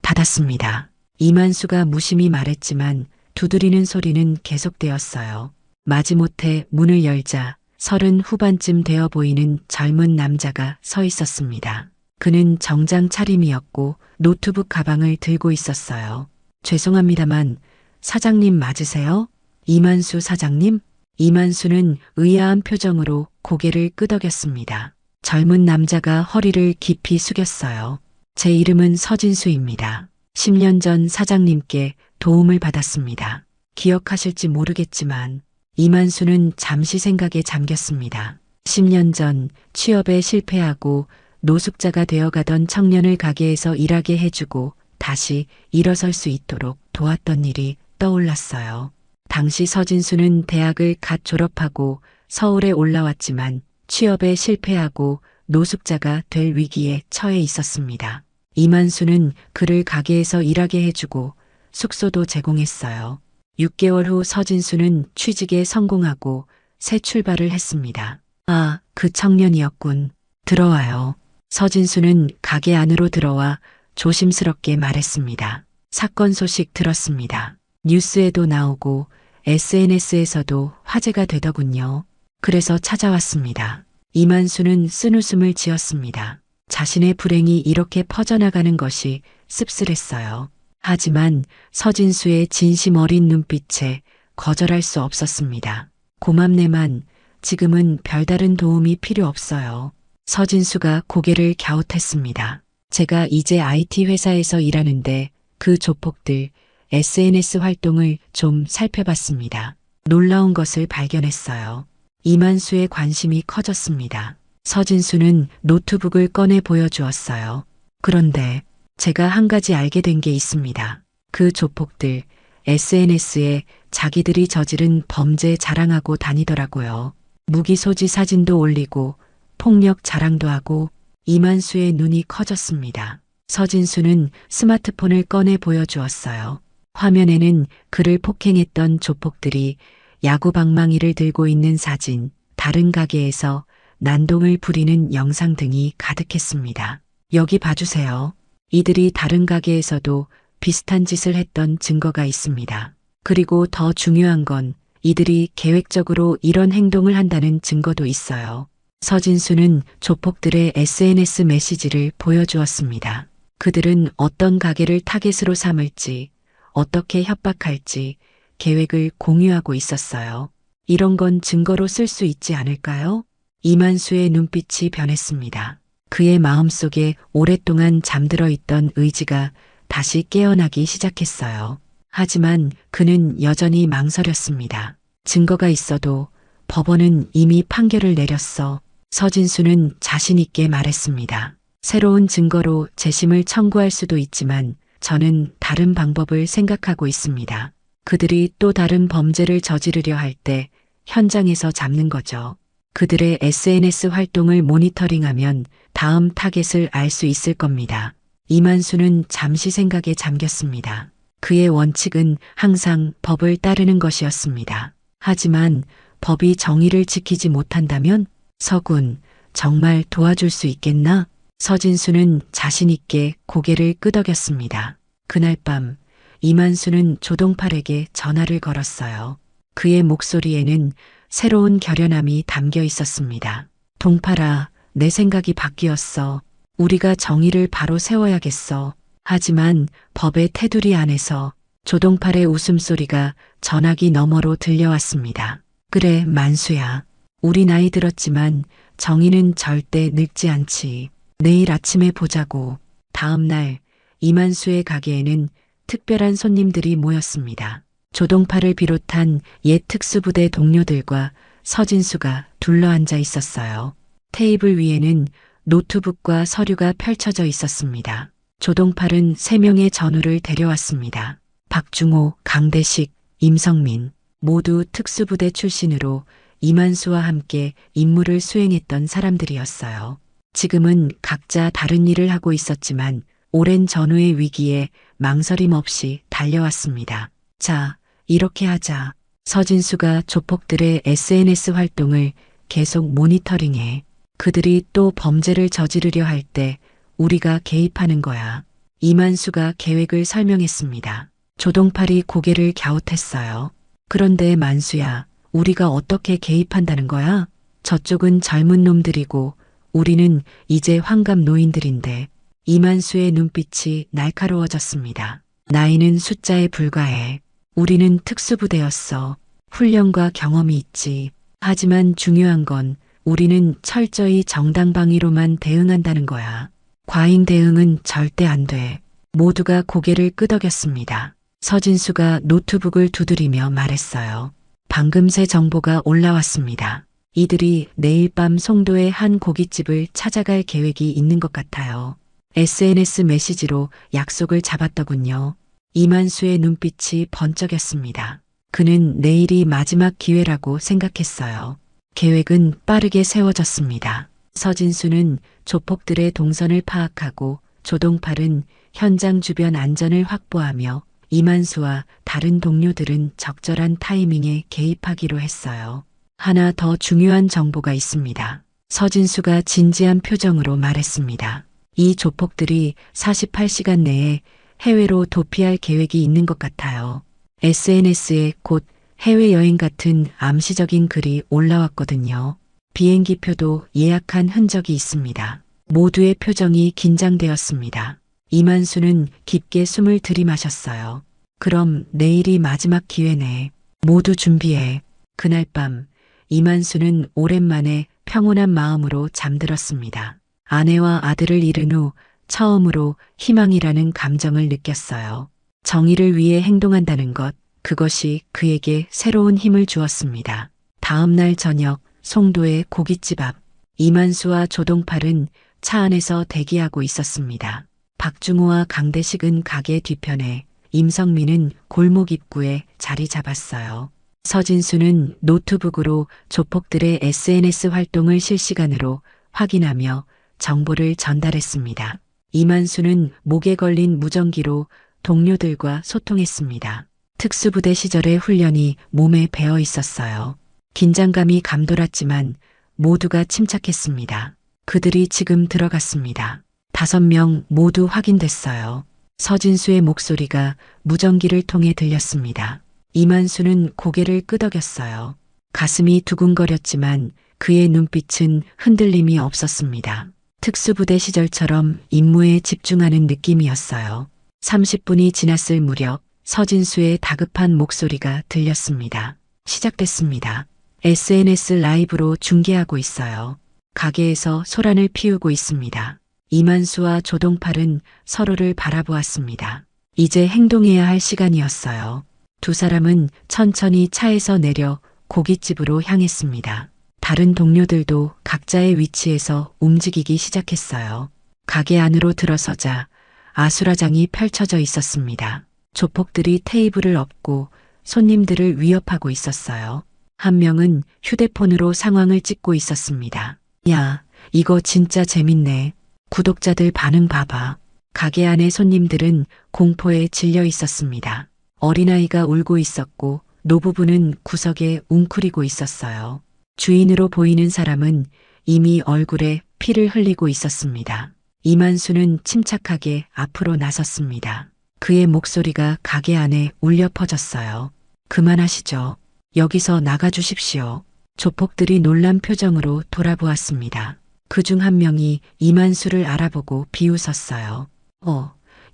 닫았습니다. 이만수가 무심히 말했지만 두드리는 소리는 계속되었어요. 마지못해 문을 열자 30 후반쯤 되어 보이는 젊은 남자가 서 있었습니다. 그는 정장 차림이었고 노트북 가방을 들고 있었어요. 죄송합니다만 사장님 맞으세요? 이만수 사장님? 이만수는 의아한 표정으로 고개를 끄덕였습니다. 젊은 남자가 허리를 깊이 숙였어요. 제 이름은 서진수입니다. 10년 전 사장님께 도움을 받았습니다. 기억하실지 모르겠지만 이만수는 잠시 생각에 잠겼습니다. 10년 전 취업에 실패하고 노숙자가 되어가던 청년을 가게에서 일하게 해주고 다시 일어설 수 있도록 도왔던 일이 떠올랐어요. 당시 서진수는 대학을 갓 졸업하고 서울에 올라왔지만 취업에 실패하고 노숙자가 될 위기에 처해 있었습니다. 이만수는 그를 가게에서 일하게 해주고 숙소도 제공했어요. 6개월 후 서진수는 취직에 성공하고 새 출발을 했습니다. 아, 그 청년이었군. 들어와요. 서진수는 가게 안으로 들어와 조심스럽게 말했습니다. 사건 소식 들었습니다. 뉴스에도 나오고 SNS에서도 화제가 되더군요. 그래서 찾아왔습니다. 이만수는 쓴웃음을 지었습니다. 자신의 불행이 이렇게 퍼져나가는 것이 씁쓸했어요. 하지만 서진수의 진심 어린 눈빛에 거절할 수 없었습니다. 고맙네만 지금은 별다른 도움이 필요 없어요. 서진수가 고개를 갸웃했습니다. 제가 이제 IT 회사에서 일하는데 그 조폭들 SNS 활동을 좀 살펴봤습니다. 놀라운 것을 발견했어요. 이만수의 관심이 커졌습니다. 서진수는 노트북을 꺼내 보여주었어요. 그런데 제가 한 가지 알게 된 게 있습니다. 그 조폭들 SNS에 자기들이 저지른 범죄 자랑하고 다니더라고요. 무기 소지 사진도 올리고 폭력 자랑도 하고. 이만수의 눈이 커졌습니다. 서진수는 스마트폰을 꺼내 보여주었어요. 화면에는 그를 폭행했던 조폭들이 야구 방망이를 들고 있는 사진, 다른 가게에서 난동을 부리는 영상 등이 가득했습니다. 여기 봐주세요. 이들이 다른 가게에서도 비슷한 짓을 했던 증거가 있습니다. 그리고 더 중요한 건 이들이 계획적으로 이런 행동을 한다는 증거도 있어요. 서진수는 조폭들의 SNS 메시지를 보여주었습니다. 그들은 어떤 가게를 타겟으로 삼을지, 어떻게 협박할지 계획을 공유하고 있었어요. 이런 건 증거로 쓸 수 있지 않을까요? 이만수의 눈빛이 변했습니다. 그의 마음속에 오랫동안 잠들어 있던 의지가 다시 깨어나기 시작했어요. 하지만 그는 여전히 망설였습니다. 증거가 있어도 법원은 이미 판결을 내렸어. 서진수는 자신 있게 말했습니다. 새로운 증거로 재심을 청구할 수도 있지만 저는 다른 방법을 생각하고 있습니다. 그들이 또 다른 범죄를 저지르려 할 때 현장에서 잡는 거죠. 그들의 SNS 활동을 모니터링하면 다음 타겟을 알 수 있을 겁니다. 이만수는 잠시 생각에 잠겼습니다. 그의 원칙은 항상 법을 따르는 것이었습니다. 하지만 법이 정의를 지키지 못한다면 서군, 정말 도와줄 수 있겠나? 서진수는 자신있게 고개를 끄덕였습니다. 그날 밤 이만수는 조동팔에게 전화를 걸었어요. 그의 목소리에는 새로운 결연함이 담겨 있었습니다. 동팔아, 내 생각이 바뀌었어. 우리가 정의를 바로 세워야겠어. 하지만 법의 테두리 안에서 조동팔의 웃음소리가 전화기 너머로 들려왔습니다. 그래, 만수야. 우리 나이 들었지만 정의는 절대 늙지 않지. 내일 아침에 보자고. 다음 날 이만수의 가게에는 특별한 손님들이 모였습니다. 조동팔을 비롯한 옛 특수부대 동료들과 서진수가 둘러앉아 있었어요. 테이블 위에는 노트북과 서류가 펼쳐져 있었습니다. 조동팔은 3명의 전우를 데려왔습니다. 박중호, 강대식, 임성민 모두 특수부대 출신으로 이만수와 함께 임무를 수행했던 사람들이었어요. 지금은 각자 다른 일을 하고 있었지만 오랜 전후의 위기에 망설임 없이 달려왔습니다. 자, 이렇게 하자. 서진수가 조폭들의 SNS 활동을 계속 모니터링해. 그들이 또 범죄를 저지르려 할 때 우리가 개입하는 거야. 이만수가 계획을 설명했습니다. 조동팔이 고개를 갸웃했어요. 그런데 만수야, 우리가 어떻게 개입한다는 거야? 저쪽은 젊은 놈들이고 우리는 이제 환갑 노인들인데. 이만수의 눈빛이 날카로워졌습니다. 나이는 숫자에 불과해. 우리는 특수부대였어. 훈련과 경험이 있지. 하지만 중요한 건 우리는 철저히 정당방위로만 대응한다는 거야. 과잉 대응은 절대 안 돼. 모두가 고개를 끄덕였습니다. 서진수가 노트북을 두드리며 말했어요. 방금 새 정보가 올라왔습니다. 이들이 내일 밤 송도의 한 고깃집을 찾아갈 계획이 있는 것 같아요. SNS 메시지로 약속을 잡았더군요. 이만수의 눈빛이 번쩍였습니다. 그는 내일이 마지막 기회라고 생각했어요. 계획은 빠르게 세워졌습니다. 서진수는 조폭들의 동선을 파악하고 조동팔은 현장 주변 안전을 확보하며 이만수와 다른 동료들은 적절한 타이밍에 개입하기로 했어요. 하나 더 중요한 정보가 있습니다. 서진수가 진지한 표정으로 말했습니다. 이 조폭들이 48시간 내에 해외로 도피할 계획이 있는 것 같아요. SNS에 곧 해외여행 같은 암시적인 글이 올라왔거든요. 비행기표도 예약한 흔적이 있습니다. 모두의 표정이 긴장되었습니다. 이만수는 깊게 숨을 들이마셨어요. 그럼 내일이 마지막 기회네. 모두 준비해. 그날 밤 이만수는 오랜만에 평온한 마음으로 잠들었습니다. 아내와 아들을 잃은 후 처음으로 희망이라는 감정을 느꼈어요. 정의를 위해 행동한다는 것, 그것이 그에게 새로운 힘을 주었습니다. 다음 날 저녁 송도의 고깃집 앞 이만수와 조동팔은 차 안에서 대기하고 있었습니다. 박중호와 강대식은 가게 뒤편에, 임성민은 골목 입구에 자리 잡았어요. 서진수는 노트북으로 조폭들의 SNS 활동을 실시간으로 확인하며 정보를 전달했습니다. 이만수는 목에 걸린 무전기로 동료들과 소통했습니다. 특수부대 시절의 훈련이 몸에 배어 있었어요. 긴장감이 감돌았지만 모두가 침착했습니다. 그들이 지금 들어갔습니다. 5명 모두 확인됐어요. 서진수의 목소리가 무전기를 통해 들렸습니다. 이만수는 고개를 끄덕였어요. 가슴이 두근거렸지만 그의 눈빛은 흔들림이 없었습니다. 특수부대 시절처럼 임무에 집중하는 느낌이었어요. 30분이 지났을 무렵 서진수의 다급한 목소리가 들렸습니다. 시작됐습니다. SNS 라이브로 중계하고 있어요. 가게에서 소란을 피우고 있습니다. 이만수와 조동팔은 서로를 바라보았습니다. 이제 행동해야 할 시간이었어요. 두 사람은 천천히 차에서 내려 고깃집으로 향했습니다. 다른 동료들도 각자의 위치에서 움직이기 시작했어요. 가게 안으로 들어서자 아수라장이 펼쳐져 있었습니다. 조폭들이 테이블을 엎고 손님들을 위협하고 있었어요. 한 명은 휴대폰으로 상황을 찍고 있었습니다. 야, 이거 진짜 재밌네. 구독자들 반응 봐봐. 가게 안의 손님들은 공포에 질려 있었습니다. 어린아이가 울고 있었고 노부부는 구석에 웅크리고 있었어요. 주인으로 보이는 사람은 이미 얼굴에 피를 흘리고 있었습니다. 이만수는 침착하게 앞으로 나섰습니다. 그의 목소리가 가게 안에 울려 퍼졌어요. 그만하시죠. 여기서 나가주십시오. 조폭들이 놀란 표정으로 돌아보았습니다. 그중 한 명이 이만수를 알아보고 비웃었어요.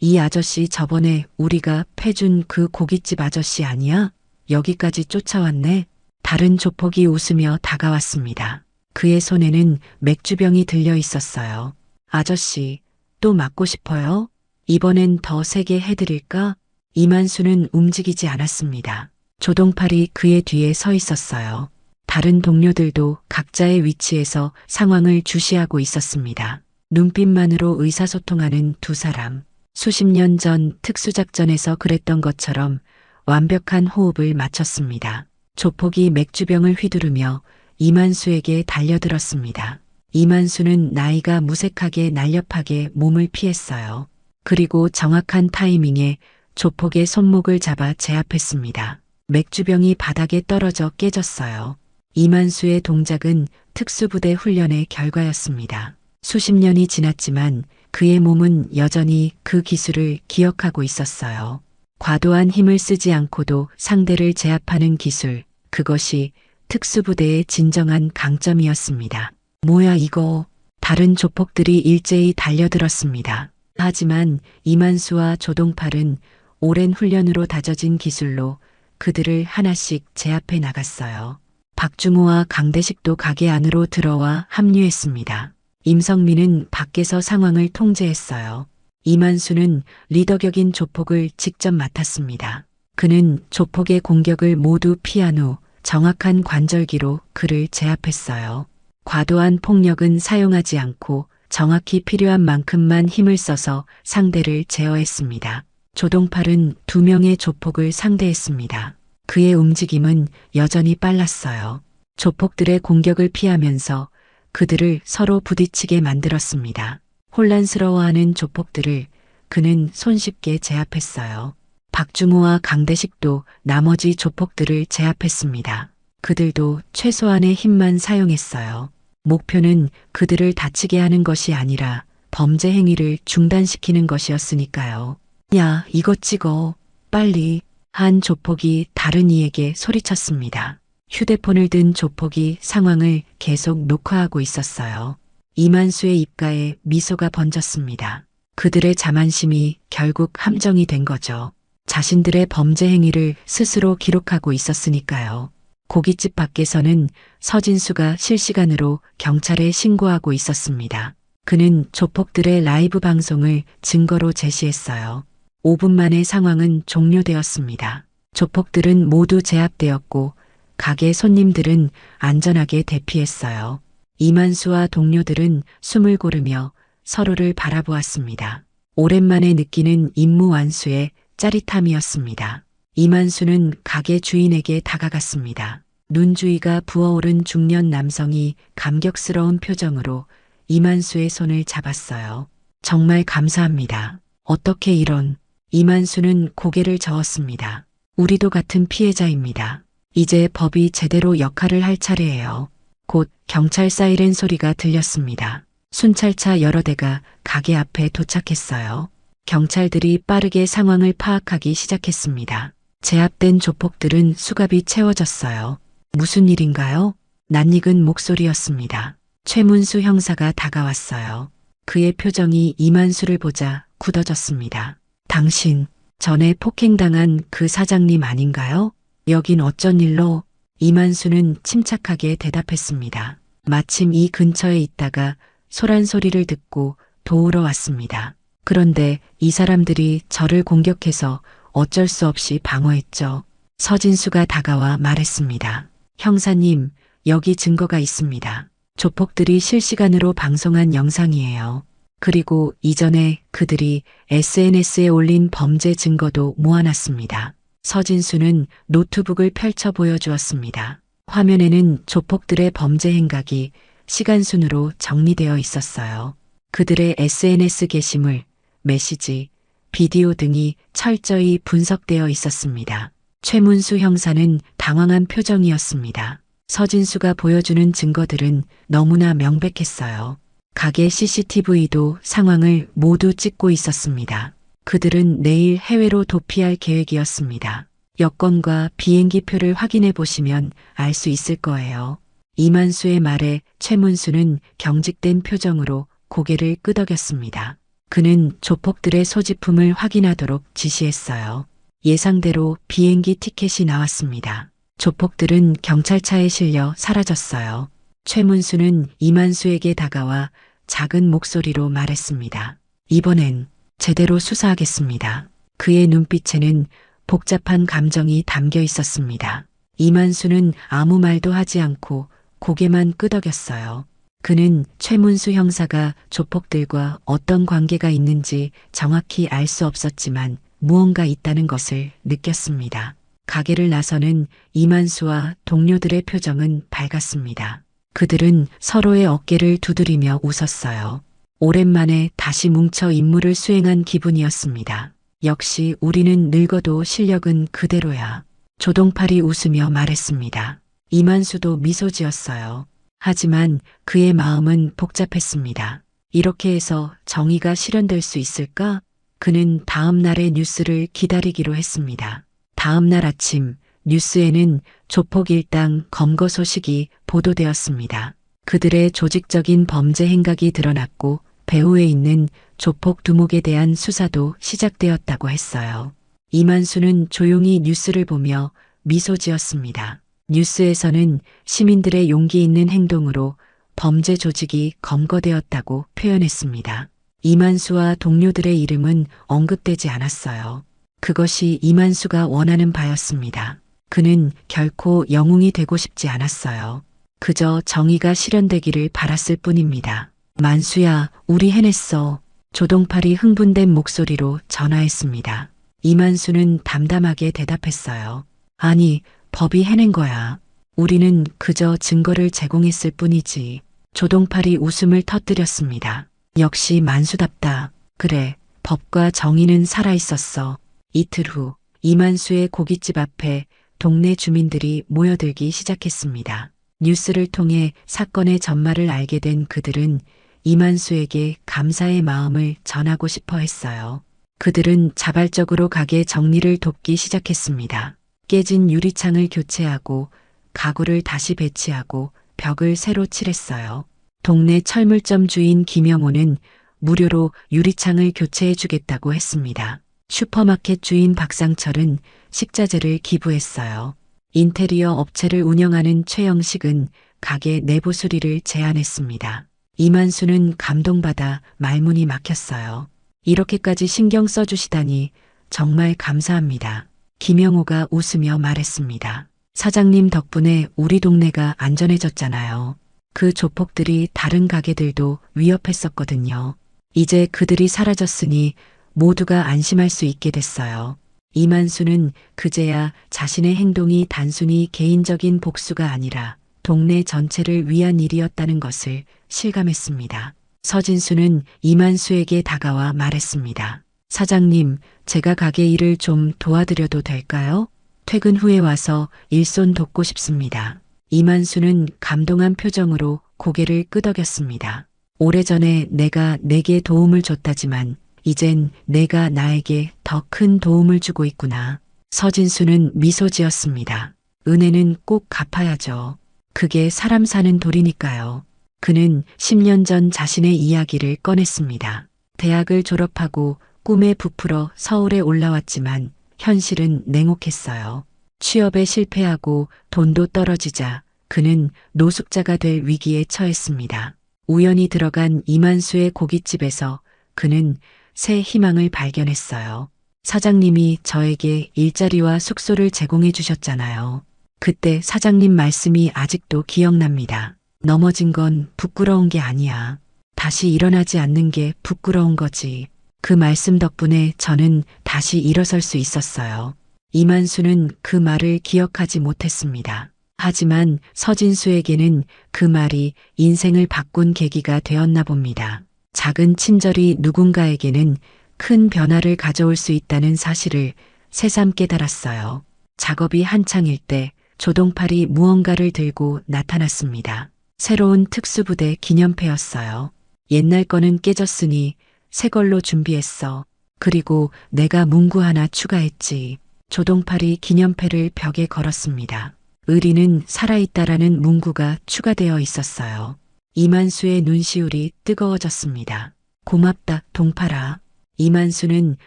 이 아저씨 저번에 우리가 패준 그 고깃집 아저씨 아니야? 여기까지 쫓아왔네. 다른 조폭이 웃으며 다가왔습니다. 그의 손에는 맥주병이 들려 있었어요. 아저씨, 또 맞고 싶어요? 이번엔 더 세게 해드릴까? 이만수는 움직이지 않았습니다. 조동팔이 그의 뒤에 서 있었어요. 다른 동료들도 각자의 위치에서 상황을 주시하고 있었습니다. 눈빛만으로 의사소통하는 두 사람. 수십 년 전 특수작전에서 그랬던 것처럼 완벽한 호흡을 맞췄습니다. 조폭이 맥주병을 휘두르며 이만수에게 달려들었습니다. 이만수는 나이가 무색하게 날렵하게 몸을 피했어요. 그리고 정확한 타이밍에 조폭의 손목을 잡아 제압했습니다. 맥주병이 바닥에 떨어져 깨졌어요. 이만수의 동작은 특수부대 훈련의 결과였습니다. 수십 년이 지났지만 그의 몸은 여전히 그 기술을 기억하고 있었어요. 과도한 힘을 쓰지 않고도 상대를 제압하는 기술, 그것이 특수부대의 진정한 강점이었습니다. 뭐야 이거? 다른 조폭들이 일제히 달려들었습니다. 하지만 이만수와 조동팔은 오랜 훈련으로 다져진 기술로 그들을 하나씩 제압해 나갔어요. 박중호와 강대식도 가게 안으로 들어와 합류했습니다. 임성민은 밖에서 상황을 통제했어요. 이만수는 리더격인 조폭을 직접 맡았습니다. 그는 조폭의 공격을 모두 피한 후 정확한 관절기로 그를 제압했어요. 과도한 폭력은 사용하지 않고 정확히 필요한 만큼만 힘을 써서 상대를 제어했습니다. 조동팔은 두 명의 조폭을 상대했습니다. 그의 움직임은 여전히 빨랐어요. 조폭들의 공격을 피하면서 그들을 서로 부딪히게 만들었습니다. 혼란스러워하는 조폭들을 그는 손쉽게 제압했어요. 박중호와 강대식도 나머지 조폭들을 제압했습니다. 그들도 최소한의 힘만 사용했어요. 목표는 그들을 다치게 하는 것이 아니라 범죄 행위를 중단시키는 것이었으니까요. 야, 이거 찍어. 빨리. 한 조폭이 다른 이에게 소리쳤습니다. 휴대폰을 든 조폭이 상황을 계속 녹화하고 있었어요. 이만수의 입가에 미소가 번졌습니다. 그들의 자만심이 결국 함정이 된 거죠. 자신들의 범죄 행위를 스스로 기록하고 있었으니까요. 고깃집 밖에서는 서진수가 실시간으로 경찰에 신고하고 있었습니다. 그는 조폭들의 라이브 방송을 증거로 제시했어요. 5분 만에 상황은 종료되었습니다. 조폭들은 모두 제압되었고 가게 손님들은 안전하게 대피했어요. 이만수와 동료들은 숨을 고르며 서로를 바라보았습니다. 오랜만에 느끼는 임무 완수의 짜릿함이었습니다. 이만수는 가게 주인에게 다가갔습니다. 눈 주위가 부어오른 중년 남성이 감격스러운 표정으로 이만수의 손을 잡았어요. 정말 감사합니다. 어떻게 이런... 이만수는 고개를 저었습니다. 우리도 같은 피해자입니다. 이제 법이 제대로 역할을 할 차례예요. 곧 경찰 사이렌 소리가 들렸습니다. 순찰차 여러 대가 가게 앞에 도착했어요. 경찰들이 빠르게 상황을 파악하기 시작했습니다. 제압된 조폭들은 수갑이 채워졌어요. 무슨 일인가요? 낯익은 목소리였습니다. 최문수 형사가 다가왔어요. 그의 표정이 이만수를 보자 굳어졌습니다. 당신, 전에 폭행당한 그 사장님 아닌가요? 여긴 어쩐 일로? 이만수는 침착하게 대답했습니다. 마침 이 근처에 있다가 소란 소리를 듣고 도우러 왔습니다. 그런데 이 사람들이 저를 공격해서 어쩔 수 없이 방어했죠. 서진수가 다가와 말했습니다. 형사님, 여기 증거가 있습니다. 조폭들이 실시간으로 방송한 영상이에요. 그리고 이전에 그들이 SNS에 올린 범죄 증거도 모아놨습니다. 서진수는 노트북을 펼쳐 보여주었습니다. 화면에는 조폭들의 범죄 행각이 시간순으로 정리되어 있었어요. 그들의 SNS 게시물, 메시지, 비디오 등이 철저히 분석되어 있었습니다. 최문수 형사는 당황한 표정이었습니다. 서진수가 보여주는 증거들은 너무나 명백했어요. 가게 CCTV도 상황을 모두 찍고 있었습니다. 그들은 내일 해외로 도피할 계획이었습니다. 여권과 비행기표를 확인해 보시면 알 수 있을 거예요. 이만수의 말에 최문수는 경직된 표정으로 고개를 끄덕였습니다. 그는 조폭들의 소지품을 확인하도록 지시했어요. 예상대로 비행기 티켓이 나왔습니다. 조폭들은 경찰차에 실려 사라졌어요. 최문수는 이만수에게 다가와 작은 목소리로 말했습니다. 이번엔 제대로 수사하겠습니다. 그의 눈빛에는 복잡한 감정이 담겨 있었습니다. 이만수는 아무 말도 하지 않고 고개만 끄덕였어요. 그는 최문수 형사가 조폭들과 어떤 관계가 있는지 정확히 알 수 없었지만 무언가 있다는 것을 느꼈습니다. 가게를 나서는 이만수와 동료들의 표정은 밝았습니다. 그들은 서로의 어깨를 두드리며 웃었어요. 오랜만에 다시 뭉쳐 임무를 수행한 기분이었습니다. 역시 우리는 늙어도 실력은 그대로야. 조동팔이 웃으며 말했습니다. 이만수도 미소 지었어요. 하지만 그의 마음은 복잡했습니다. 이렇게 해서 정의가 실현될 수 있을까? 그는 다음 날의 뉴스를 기다리기로 했습니다. 다음 날 아침 뉴스에는 조폭 일당 검거 소식이 보도되었습니다. 그들의 조직적인 범죄 행각이 드러났고 배후에 있는 조폭 두목에 대한 수사도 시작되었다고 했어요. 이만수는 조용히 뉴스를 보며 미소 지었습니다. 뉴스에서는 시민들의 용기 있는 행동으로 범죄 조직이 검거되었다고 표현했습니다. 이만수와 동료들의 이름은 언급되지 않았어요. 그것이 이만수가 원하는 바였습니다. 그는 결코 영웅이 되고 싶지 않았어요. 그저 정의가 실현되기를 바랐을 뿐입니다. 만수야, 우리 해냈어. 조동팔이 흥분된 목소리로 전화했습니다. 이만수는 담담하게 대답했어요. 아니, 법이 해낸 거야. 우리는 그저 증거를 제공했을 뿐이지. 조동팔이 웃음을 터뜨렸습니다. 역시 만수답다. 그래, 법과 정의는 살아있었어. 이틀 후 이만수의 고깃집 앞에 동네 주민들이 모여들기 시작했습니다. 뉴스를 통해 사건의 전말을 알게 된 그들은 이만수에게 감사의 마음을 전하고 싶어 했어요. 그들은 자발적으로 가게 정리를 돕기 시작했습니다. 깨진 유리창을 교체하고 가구를 다시 배치하고 벽을 새로 칠했어요. 동네 철물점 주인 김영호는 무료로 유리창을 교체해 주겠다고 했습니다. 슈퍼마켓 주인 박상철은 식자재를 기부했어요. 인테리어 업체를 운영하는 최영식은 가게 내부 수리를 제안했습니다. 이만수는 감동받아 말문이 막혔어요. 이렇게까지 신경 써주시다니 정말 감사합니다. 김영호가 웃으며 말했습니다. 사장님 덕분에 우리 동네가 안전해졌잖아요. 그 조폭들이 다른 가게들도 위협했었거든요. 이제 그들이 사라졌으니 모두가 안심할 수 있게 됐어요. 이만수는 그제야 자신의 행동이 단순히 개인적인 복수가 아니라 동네 전체를 위한 일이었다는 것을 실감했습니다. 서진수는 이만수에게 다가와 말했습니다. 사장님, 제가 가게 일을 좀 도와드려도 될까요? 퇴근 후에 와서 일손 돕고 싶습니다. 이만수는 감동한 표정으로 고개를 끄덕였습니다. 오래전에 내가 내게 도움을 줬다지만 이젠 내가 나에게 더 큰 도움을 주고 있구나. 서진수는 미소 지었습니다. 은혜는 꼭 갚아야죠. 그게 사람 사는 도리니까요. 그는 10년 전 자신의 이야기를 꺼냈습니다. 대학을 졸업하고 꿈에 부풀어 서울에 올라왔지만 현실은 냉혹했어요. 취업에 실패하고 돈도 떨어지자 그는 노숙자가 될 위기에 처했습니다. 우연히 들어간 이만수의 고깃집에서 그는 새 희망을 발견했어요. 사장님이 저에게 일자리와 숙소를 제공해 주셨잖아요. 그때 사장님 말씀이 아직도 기억납니다. 넘어진 건 부끄러운 게 아니야. 다시 일어나지 않는 게 부끄러운 거지. 그 말씀 덕분에 저는 다시 일어설 수 있었어요. 이만수는 그 말을 기억하지 못했습니다. 하지만 서진수에게는 그 말이 인생을 바꾼 계기가 되었나 봅니다. 작은 친절이 누군가에게는 큰 변화를 가져올 수 있다는 사실을 새삼 깨달았어요. 작업이 한창일 때 조동팔이 무언가를 들고 나타났습니다. 새로운 특수부대 기념패였어요. 옛날 거는 깨졌으니 새 걸로 준비했어. 그리고 내가 문구 하나 추가했지. 조동팔이 기념패를 벽에 걸었습니다. 의리는 살아있다라는 문구가 추가되어 있었어요. 이만수의 눈시울이 뜨거워졌습니다. 고맙다, 동팔아. 이만수는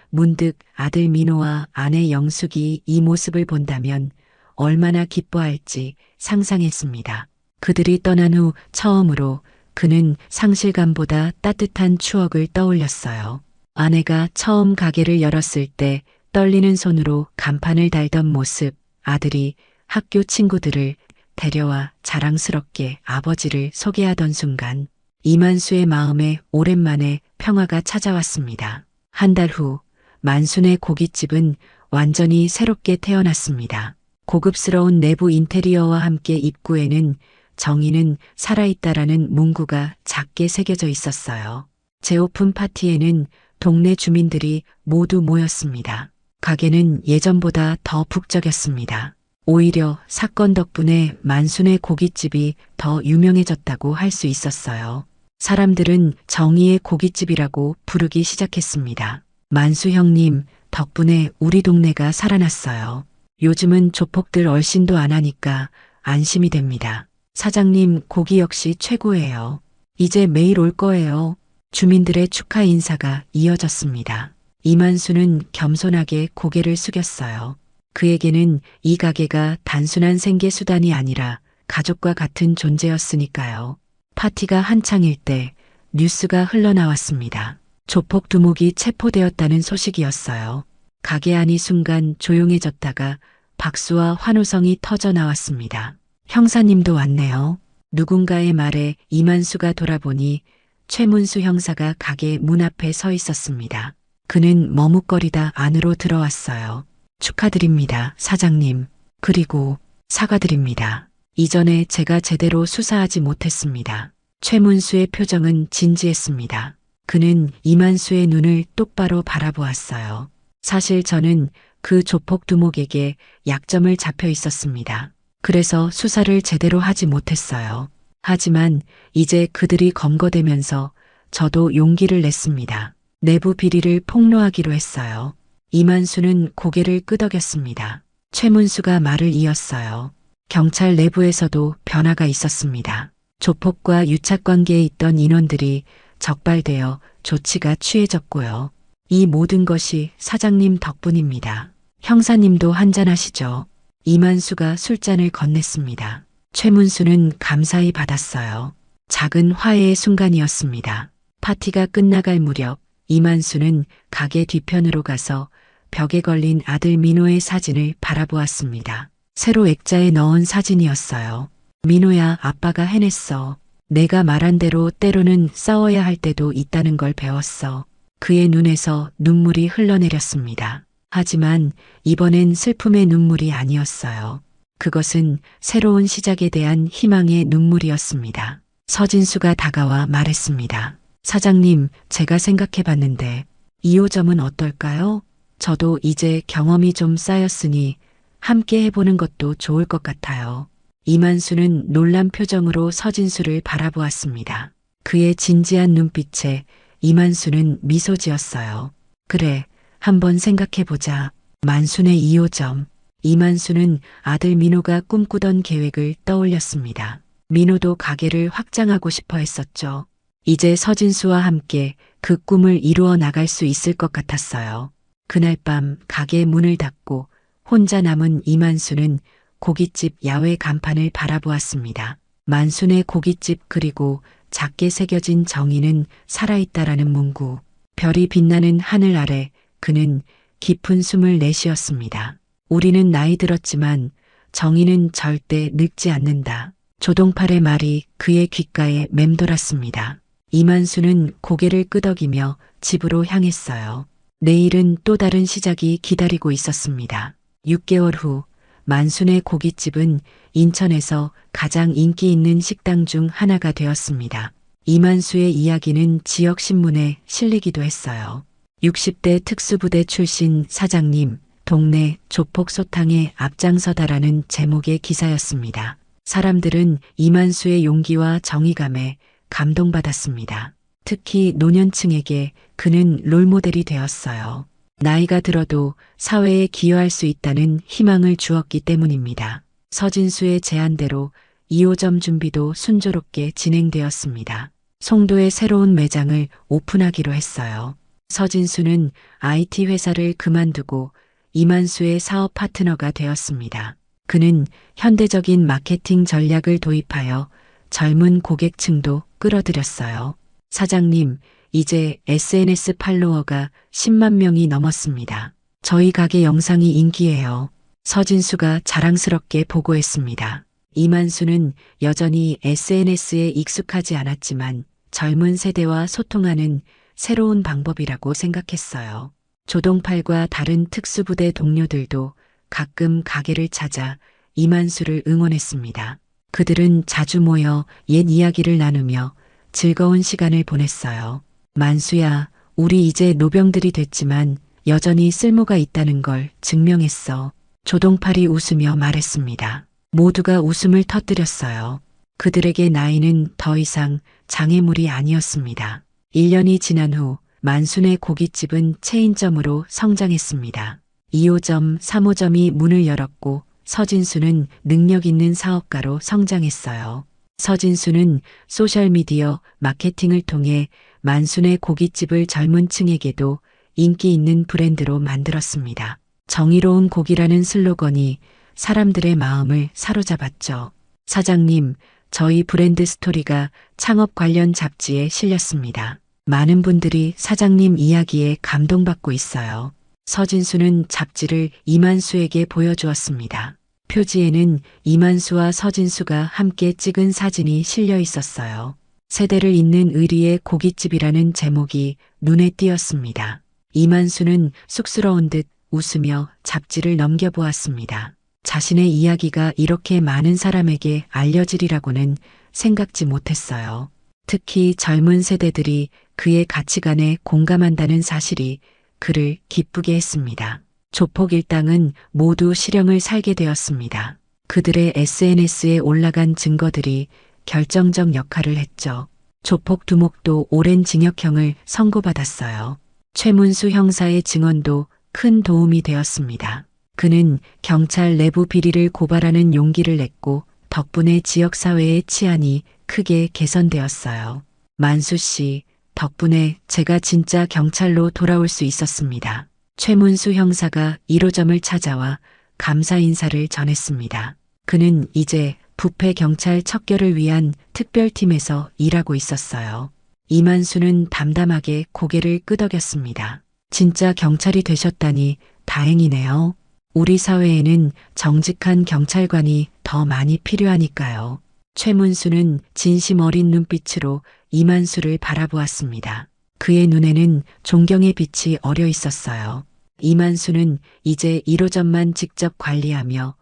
문득 아들 민호와 아내 영숙이 이 모습을 본다면 얼마나 기뻐할지 상상했습니다. 그들이 떠난 후 처음으로 그는 상실감보다 따뜻한 추억을 떠올렸어요. 아내가 처음 가게를 열었을 때 떨리는 손으로 간판을 달던 모습, 아들이 학교 친구들을 데려와 자랑스럽게 아버지를 소개하던 순간 이만수의 마음에 오랜만에 평화가 찾아왔습니다. 한 달 후 만순의 고깃집은 완전히 새롭게 태어났습니다. 고급스러운 내부 인테리어와 함께 입구에는 정의는 살아있다라는 문구가 작게 새겨져 있었어요. 재오픈 파티에는 동네 주민들이 모두 모였습니다. 가게는 예전보다 더 북적였습니다. 오히려 사건 덕분에 만순의 고깃집이 더 유명해졌다고 할 수 있었어요. 사람들은 정의의 고깃집이라고 부르기 시작했습니다. 만수 형님, 덕분에 우리 동네가 살아났어요. 요즘은 조폭들 얼씬도 안 하니까 안심이 됩니다. 사장님, 고기 역시 최고예요. 이제 매일 올 거예요. 주민들의 축하 인사가 이어졌습니다. 이만수는 겸손하게 고개를 숙였어요. 그에게는 이 가게가 단순한 생계수단이 아니라 가족과 같은 존재였으니까요. 파티가 한창일 때 뉴스가 흘러나왔습니다. 조폭 두목이 체포되었다는 소식이었어요. 가게 안이 순간 조용해졌다가 박수와 환호성이 터져 나왔습니다. 형사님도 왔네요. 누군가의 말에 이만수가 돌아보니 최문수 형사가 가게 문 앞에 서 있었습니다. 그는 머뭇거리다 안으로 들어왔어요. 축하드립니다, 사장님. 그리고 사과드립니다. 이전에 제가 제대로 수사하지 못했습니다. 최문수의 표정은 진지했습니다. 그는 이만수의 눈을 똑바로 바라보았어요. 사실 저는 그 조폭 두목에게 약점을 잡혀 있었습니다. 그래서 수사를 제대로 하지 못했어요. 하지만 이제 그들이 검거되면서 저도 용기를 냈습니다. 내부 비리를 폭로하기로 했어요. 이만수는 고개를 끄덕였습니다. 최문수가 말을 이었어요. 경찰 내부에서도 변화가 있었습니다. 조폭과 유착관계에 있던 인원들이 적발되어 조치가 취해졌고요. 이 모든 것이 사장님 덕분입니다. 형사님도 한잔하시죠. 이만수가 술잔을 건넸습니다. 최문수는 감사히 받았어요. 작은 화해의 순간이었습니다. 파티가 끝나갈 무렵 이만수는 가게 뒤편으로 가서 벽에 걸린 아들 민호의 사진을 바라보았습니다. 새로 액자에 넣은 사진이었어요. 민호야, 아빠가 해냈어. 내가 말한 대로 때로는 싸워야 할 때도 있다는 걸 배웠어. 그의 눈에서 눈물이 흘러내렸습니다. 하지만 이번엔 슬픔의 눈물이 아니었어요. 그것은 새로운 시작에 대한 희망의 눈물이었습니다. 서진수가 다가와 말했습니다. 사장님, 제가 생각해봤는데 2호점은 어떨까요? 저도 이제 경험이 좀 쌓였으니 함께 해보는 것도 좋을 것 같아요. 이만수는 놀란 표정으로 서진수를 바라보았습니다. 그의 진지한 눈빛에 이만수는 미소 지었어요. 그래, 한번 생각해보자. 만순의 2호점. 이만수는 아들 민호가 꿈꾸던 계획을 떠올렸습니다. 민호도 가게를 확장하고 싶어 했었죠. 이제 서진수와 함께 그 꿈을 이루어 나갈 수 있을 것 같았어요. 그날 밤 가게 문을 닫고 혼자 남은 이만수는 고깃집 야외 간판을 바라보았습니다. 만순의 고깃집 그리고 작게 새겨진 정의는 살아있다라는 문구. 별이 빛나는 하늘 아래 그는 깊은 숨을 내쉬었습니다. 우리는 나이 들었지만 정의는 절대 늙지 않는다. 조동팔의 말이 그의 귓가에 맴돌았습니다. 이만수는 고개를 끄덕이며 집으로 향했어요. 내일은 또 다른 시작이 기다리고 있었습니다. 6개월 후 만순의 고깃집은 인천에서 가장 인기 있는 식당 중 하나가 되었습니다. 이만수의 이야기는 지역 신문에 실리기도 했어요. 60대 특수부대 출신 사장님, 동네 조폭 소탕에 앞장서다라는 제목의 기사였습니다. 사람들은 이만수의 용기와 정의감에 감동받았습니다. 특히 노년층에게 그는 롤모델이 되었어요. 나이가 들어도 사회에 기여할 수 있다는 희망을 주었기 때문입니다. 서진수의 제안대로 2호점 준비도 순조롭게 진행되었습니다. 송도에 새로운 매장을 오픈하기로 했어요. 서진수는 IT 회사를 그만두고 이만수의 사업 파트너가 되었습니다. 그는 현대적인 마케팅 전략을 도입하여 젊은 고객층도 끌어들였어요. 사장님, 이제 SNS 팔로워가 10만 명이 넘었습니다. 저희 가게 영상이 인기예요. 서진수가 자랑스럽게 보고했습니다. 이만수는 여전히 SNS에 익숙하지 않았지만 젊은 세대와 소통하는 새로운 방법이라고 생각했어요. 조동팔과 다른 특수부대 동료들도 가끔 가게를 찾아 이만수를 응원했습니다. 그들은 자주 모여 옛 이야기를 나누며 즐거운 시간을 보냈어요. 만수야, 우리 이제 노병들이 됐지만 여전히 쓸모가 있다는 걸 증명했어. 조동팔이 웃으며 말했습니다. 모두가 웃음을 터뜨렸어요. 그들에게 나이는 더 이상 장애물이 아니었습니다. 1년이 지난 후 만순의 고깃집은 체인점으로 성장했습니다. 2호점, 3호점이 문을 열었고 서진수는 능력 있는 사업가로 성장했어요. 서진수는 소셜미디어 마케팅을 통해 만순의 고깃집을 젊은 층에게도 인기 있는 브랜드로 만들었습니다. 정의로운 고기라는 슬로건이 사람들의 마음을 사로잡았죠. 사장님, 저희 브랜드 스토리가 창업 관련 잡지에 실렸습니다. 많은 분들이 사장님 이야기에 감동받고 있어요. 서진수는 잡지를 이만수에게 보여주었습니다. 표지에는 이만수와 서진수가 함께 찍은 사진이 실려 있었어요. 세대를 잇는 의리의 고깃집이라는 제목이 눈에 띄었습니다. 이만수는 쑥스러운 듯 웃으며 잡지를 넘겨보았습니다. 자신의 이야기가 이렇게 많은 사람에게 알려지리라고는 생각지 못했어요. 특히 젊은 세대들이 그의 가치관에 공감한다는 사실이 그를 기쁘게 했습니다. 조폭 일당은 모두 실형을 살게 되었습니다. 그들의 SNS에 올라간 증거들이 결정적 역할을 했죠. 조폭 두목도 오랜 징역형을 선고받았어요. 최문수 형사의 증언도 큰 도움이 되었습니다. 그는 경찰 내부 비리를 고발하는 용기를 냈고 덕분에 지역사회의 치안이 크게 개선되었어요. 만수 씨, 덕분에 제가 진짜 경찰로 돌아올 수 있었습니다. 최문수 형사가 1호점을 찾아와 감사 인사를 전했습니다. 그는 이제 부패 경찰 척결을 위한 특별팀에서 일하고 있었어요. 이만수는 담담하게 고개를 끄덕였습니다. 진짜 경찰이 되셨다니 다행이네요. 우리 사회에는 정직한 경찰관이 더 많이 필요하니까요. 최문수는 진심 어린 눈빛으로 이만수를 바라보았습니다. 그의 눈에는 존경의 빛이 어려 있었어요. 이만수는 이제 1호점만 직접 관리하며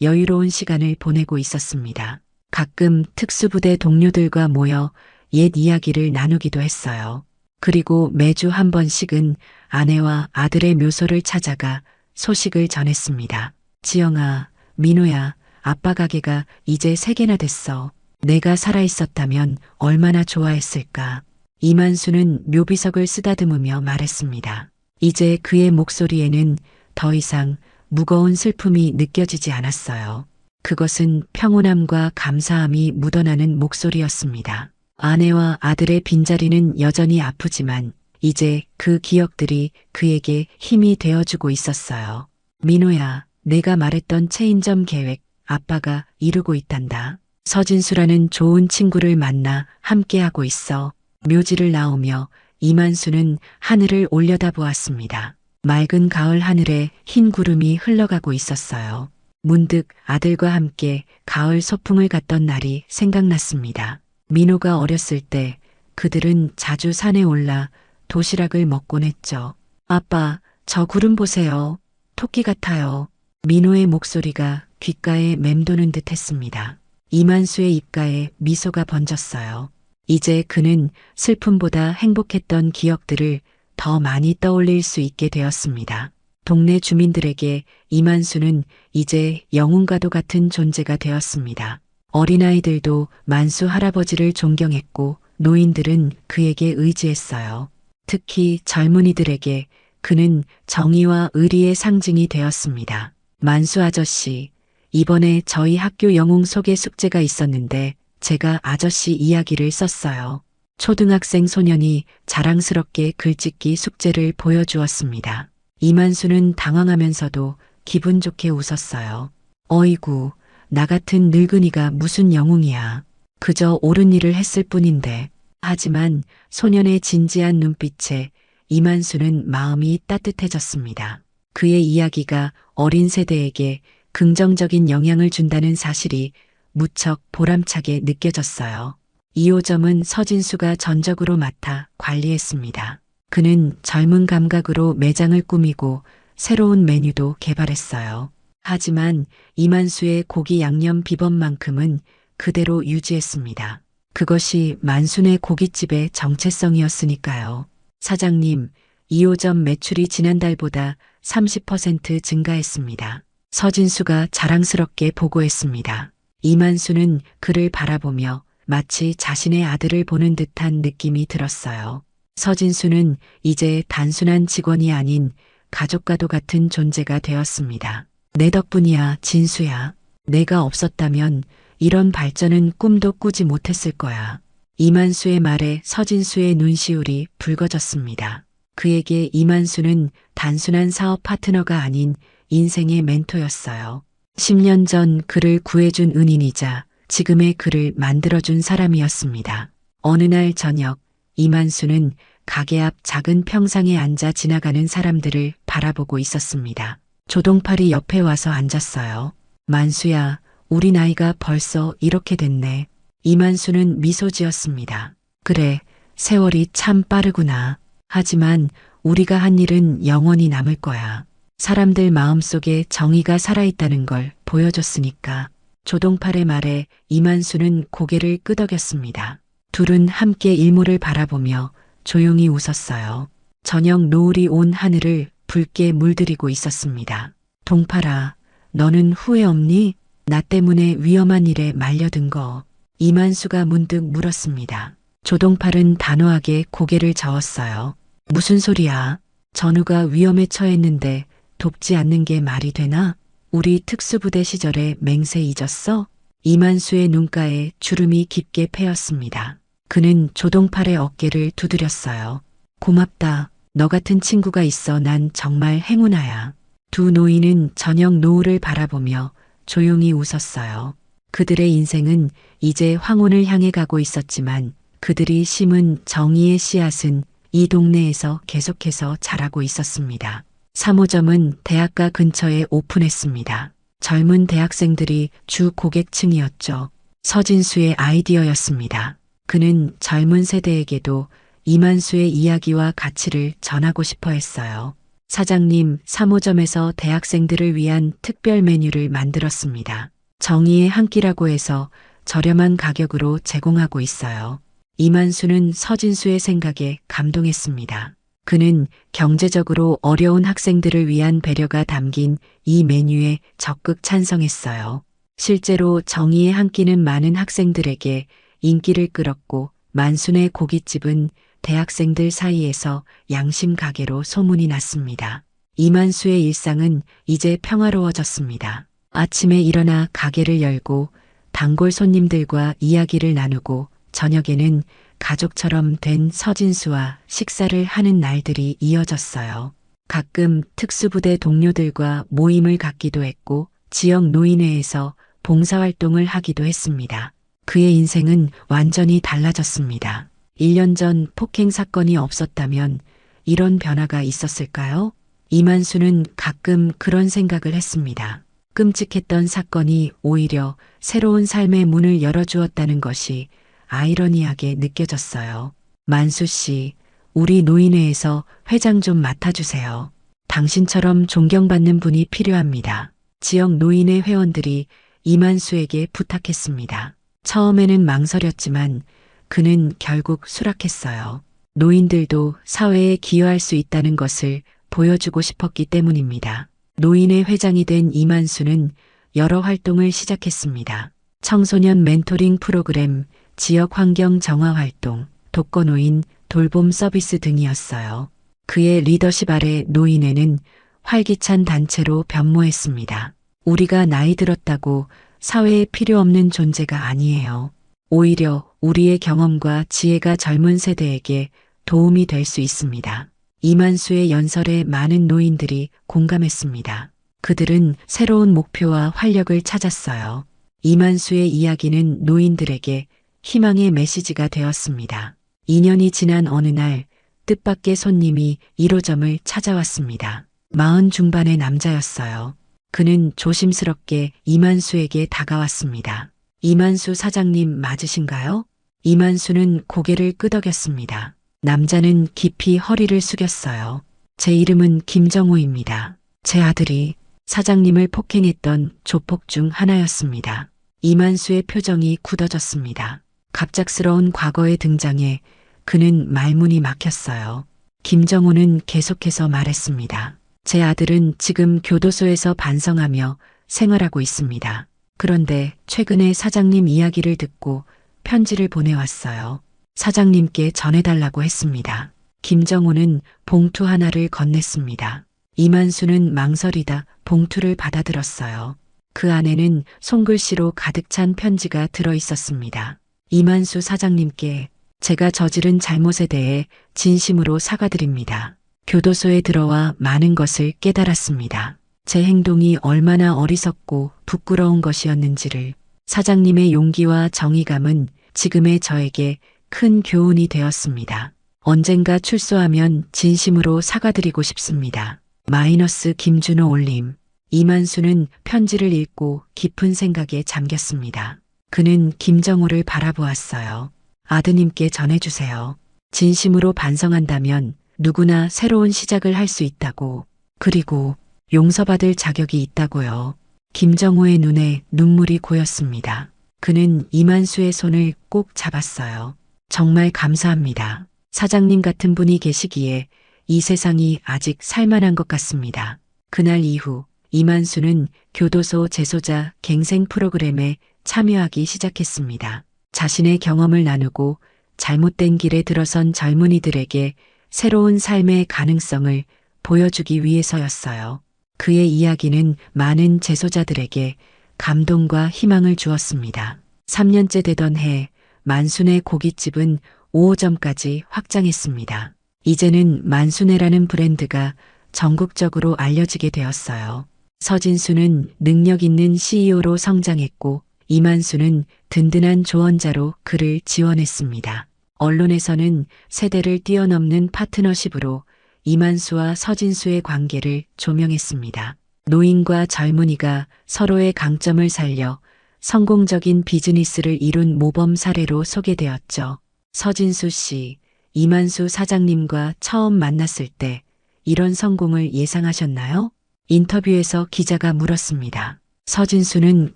여유로운 시간을 보내고 있었습니다. 가끔 특수부대 동료들과 모여 옛 이야기를 나누기도 했어요. 그리고 매주 한 번씩은 아내와 아들의 묘소를 찾아가 소식을 전했습니다. 지영아, 민호야, 아빠 가게가 이제 3개나 됐어. 내가 살아있었다면 얼마나 좋아했을까. 이만수는 묘비석을 쓰다듬으며 말했습니다. 이제 그의 목소리에는 더 이상 무거운 슬픔이 느껴지지 않았어요. 그것은 평온함과 감사함이 묻어나는 목소리였습니다. 아내와 아들의 빈자리는 여전히 아프지만 이제 그 기억들이 그에게 힘이 되어주고 있었어요. 민호야, 내가 말했던 체인점 계획 아빠가 이루고 있단다. 서진수라는 좋은 친구를 만나 함께하고 있어. 묘지를 나오며 이만수는 하늘을 올려다보았습니다. 맑은 가을 하늘에 흰 구름이 흘러가고 있었어요. 문득 아들과 함께 가을 소풍을 갔던 날이 생각났습니다. 민호가 어렸을 때 그들은 자주 산에 올라 도시락을 먹곤 했죠. 아빠, 저 구름 보세요. 토끼 같아요. 민호의 목소리가 귓가에 맴도는 듯 했습니다. 이만수의 입가에 미소가 번졌어요. 이제 그는 슬픔보다 행복했던 기억들을 더 많이 떠올릴 수 있게 되었습니다. 동네 주민들에게 이만수는 이제 영웅과도 같은 존재가 되었습니다. 어린아이들도 만수 할아버지를 존경했고 노인들은 그에게 의지했어요. 특히 젊은이들에게 그는 정의와 의리의 상징이 되었습니다. 만수 아저씨, 이번에 저희 학교 영웅 소개 숙제가 있었는데 제가 아저씨 이야기를 썼어요. 초등학생 소년이 자랑스럽게 글짓기 숙제를 보여주었습니다. 이만수는 당황하면서도 기분 좋게 웃었어요. 어이구, 나 같은 늙은이가 무슨 영웅이야. 그저 옳은 일을 했을 뿐인데. 하지만 소년의 진지한 눈빛에 이만수는 마음이 따뜻해졌습니다. 그의 이야기가 어린 세대에게 긍정적인 영향을 준다는 사실이 무척 보람차게 느껴졌어요. 2호점은 서진수가 전적으로 맡아 관리했습니다. 그는 젊은 감각으로 매장을 꾸미고 새로운 메뉴도 개발했어요. 하지만 이만수의 고기 양념 비법만큼은 그대로 유지했습니다. 그것이 만순의 고깃집의 정체성이었으니까요. 사장님, 2호점 매출이 지난달보다 30% 증가했습니다. 서진수가 자랑스럽게 보고했습니다. 이만수는 그를 바라보며 마치 자신의 아들을 보는 듯한 느낌이 들었어요. 서진수는 이제 단순한 직원이 아닌 가족과도 같은 존재가 되었습니다. 내 덕분이야, 진수야. 내가 없었다면 이런 발전은 꿈도 꾸지 못했을 거야. 이만수의 말에 서진수의 눈시울이 붉어졌습니다. 그에게 이만수는 단순한 사업 파트너가 아닌 인생의 멘토였어요. 10년 전 그를 구해준 은인이자 지금의 그를 만들어준 사람이었습니다. 어느 날 저녁, 이만수는 가게 앞 작은 평상에 앉아 지나가는 사람들을 바라보고 있었습니다. 조동팔이 옆에 와서 앉았어요. 만수야, 우리 나이가 벌써 이렇게 됐네. 이만수는 미소 지었습니다. 그래, 세월이 참 빠르구나. 하지만 우리가 한 일은 영원히 남을 거야. 사람들 마음속에 정의가 살아있다는 걸 보여줬으니까. 조동팔의 말에 이만수는 고개를 끄덕였습니다. 둘은 함께 일몰을 바라보며 조용히 웃었어요. 저녁 노을이 온 하늘을 붉게 물들이고 있었습니다. 동팔아, 너는 후회 없니? 나 때문에 위험한 일에 말려든 거. 이만수가 문득 물었습니다. 조동팔은 단호하게 고개를 저었어요. 무슨 소리야? 전우가 위험에 처했는데 돕지 않는 게 말이 되나? 우리 특수부대 시절에 맹세 잊었어? 이만수의 눈가에 주름이 깊게 패였습니다. 그는 조동팔의 어깨를 두드렸어요. 고맙다. 너 같은 친구가 있어 난 정말 행운아야. 두 노인은 저녁 노을을 바라보며 조용히 웃었어요. 그들의 인생은 이제 황혼을 향해 가고 있었지만 그들이 심은 정의의 씨앗은 이 동네에서 계속해서 자라고 있었습니다. 3호점은 대학가 근처에 오픈했습니다. 젊은 대학생들이 주 고객층이었죠. 서진수의 아이디어였습니다. 그는 젊은 세대에게도 이만수의 이야기와 가치를 전하고 싶어 했어요. 사장님, 3호점에서 대학생들을 위한 특별 메뉴를 만들었습니다. 정의의 한 끼라고 해서 저렴한 가격으로 제공하고 있어요. 이만수는 서진수의 생각에 감동했습니다. 그는 경제적으로 어려운 학생들을 위한 배려가 담긴 이 메뉴에 적극 찬성했어요. 실제로 정의의 한 끼는 많은 학생들에게 인기를 끌었고 만순의 고깃집은 대학생들 사이에서 양심 가게로 소문이 났습니다. 이만수의 일상은 이제 평화로워졌습니다. 아침에 일어나 가게를 열고 단골 손님들과 이야기를 나누고 저녁에는 가족처럼 된 서진수와 식사를 하는 날들이 이어졌어요. 가끔 특수부대 동료들과 모임을 갖기도 했고 지역 노인회에서 봉사활동을 하기도 했습니다. 그의 인생은 완전히 달라졌습니다. 1년 전 폭행 사건이 없었다면 이런 변화가 있었을까요? 이만수는 가끔 그런 생각을 했습니다. 끔찍했던 사건이 오히려 새로운 삶의 문을 열어주었다는 것이 아이러니하게 느껴졌어요. 만수 씨, 우리 노인회에서 회장 좀 맡아주세요. 당신처럼 존경받는 분이 필요합니다. 지역 노인의 회원들이 이만수에게 부탁했습니다. 처음에는 망설였지만 그는 결국 수락했어요. 노인들도 사회에 기여할 수 있다는 것을 보여주고 싶었기 때문입니다. 노인의 회장이 된 이만수는 여러 활동을 시작했습니다. 청소년 멘토링 프로그램, 지역 환경 정화 활동, 독거노인, 돌봄 서비스 등이었어요. 그의 리더십 아래 노인회는 활기찬 단체로 변모했습니다. 우리가 나이 들었다고 사회에 필요 없는 존재가 아니에요. 오히려 우리의 경험과 지혜가 젊은 세대에게 도움이 될 수 있습니다. 이만수의 연설에 많은 노인들이 공감했습니다. 그들은 새로운 목표와 활력을 찾았어요. 이만수의 이야기는 노인들에게 희망의 메시지가 되었습니다. 2년이 지난 어느 날 뜻밖의 손님이 1호점을 찾아왔습니다. 40 중반의 남자였어요. 그는 조심스럽게 이만수에게 다가왔습니다. 이만수 사장님 맞으신가요? 이만수는 고개를 끄덕였습니다. 남자는 깊이 허리를 숙였어요. 제 이름은 김정호입니다. 제 아들이 사장님을 폭행했던 조폭 중 하나였습니다. 이만수의 표정이 굳어졌습니다. 갑작스러운 과거의 등장에 그는 말문이 막혔어요. 김정호는 계속해서 말했습니다. 제 아들은 지금 교도소에서 반성하며 생활하고 있습니다. 그런데 최근에 사장님 이야기를 듣고 편지를 보내왔어요. 사장님께 전해달라고 했습니다. 김정호는 봉투 하나를 건넸습니다. 이만수는 망설이다 봉투를 받아들었어요. 그 안에는 손글씨로 가득 찬 편지가 들어 있었습니다. 이만수 사장님께 제가 저지른 잘못에 대해 진심으로 사과드립니다. 교도소에 들어와 많은 것을 깨달았습니다. 제 행동이 얼마나 어리석고 부끄러운 것이었는지를. 사장님의 용기와 정의감은 지금의 저에게 큰 교훈이 되었습니다. 언젠가 출소하면 진심으로 사과드리고 싶습니다. 마이너스 김준호 올림. 이만수는 편지를 읽고 깊은 생각에 잠겼습니다. 그는 김정호를 바라보았어요. 아드님께 전해주세요. 진심으로 반성한다면 누구나 새로운 시작을 할 수 있다고. 그리고 용서받을 자격이 있다고요. 김정호의 눈에 눈물이 고였습니다. 그는 이만수의 손을 꼭 잡았어요. 정말 감사합니다. 사장님 같은 분이 계시기에 이 세상이 아직 살만한 것 같습니다. 그날 이후 이만수는 교도소 재소자 갱생 프로그램에 참여하기 시작했습니다. 자신의 경험을 나누고 잘못된 길에 들어선 젊은이들에게 새로운 삶의 가능성을 보여주기 위해서였어요. 그의 이야기는 많은 재소자들에게 감동과 희망을 주었습니다. 3년째 되던 해 만순의 고깃집은 5호점까지 확장했습니다. 이제는 만순애라는 브랜드가 전국적으로 알려지게 되었어요. 서진수는 능력 있는 CEO로 성장했고 이만수는 든든한 조언자로 그를 지원했습니다. 언론에서는 세대를 뛰어넘는 파트너십으로 이만수와 서진수의 관계를 조명했습니다. 노인과 젊은이가 서로의 강점을 살려 성공적인 비즈니스를 이룬 모범 사례로 소개되었죠. 서진수 씨, 이만수 사장님과 처음 만났을 때 이런 성공을 예상하셨나요? 인터뷰에서 기자가 물었습니다. 서진수는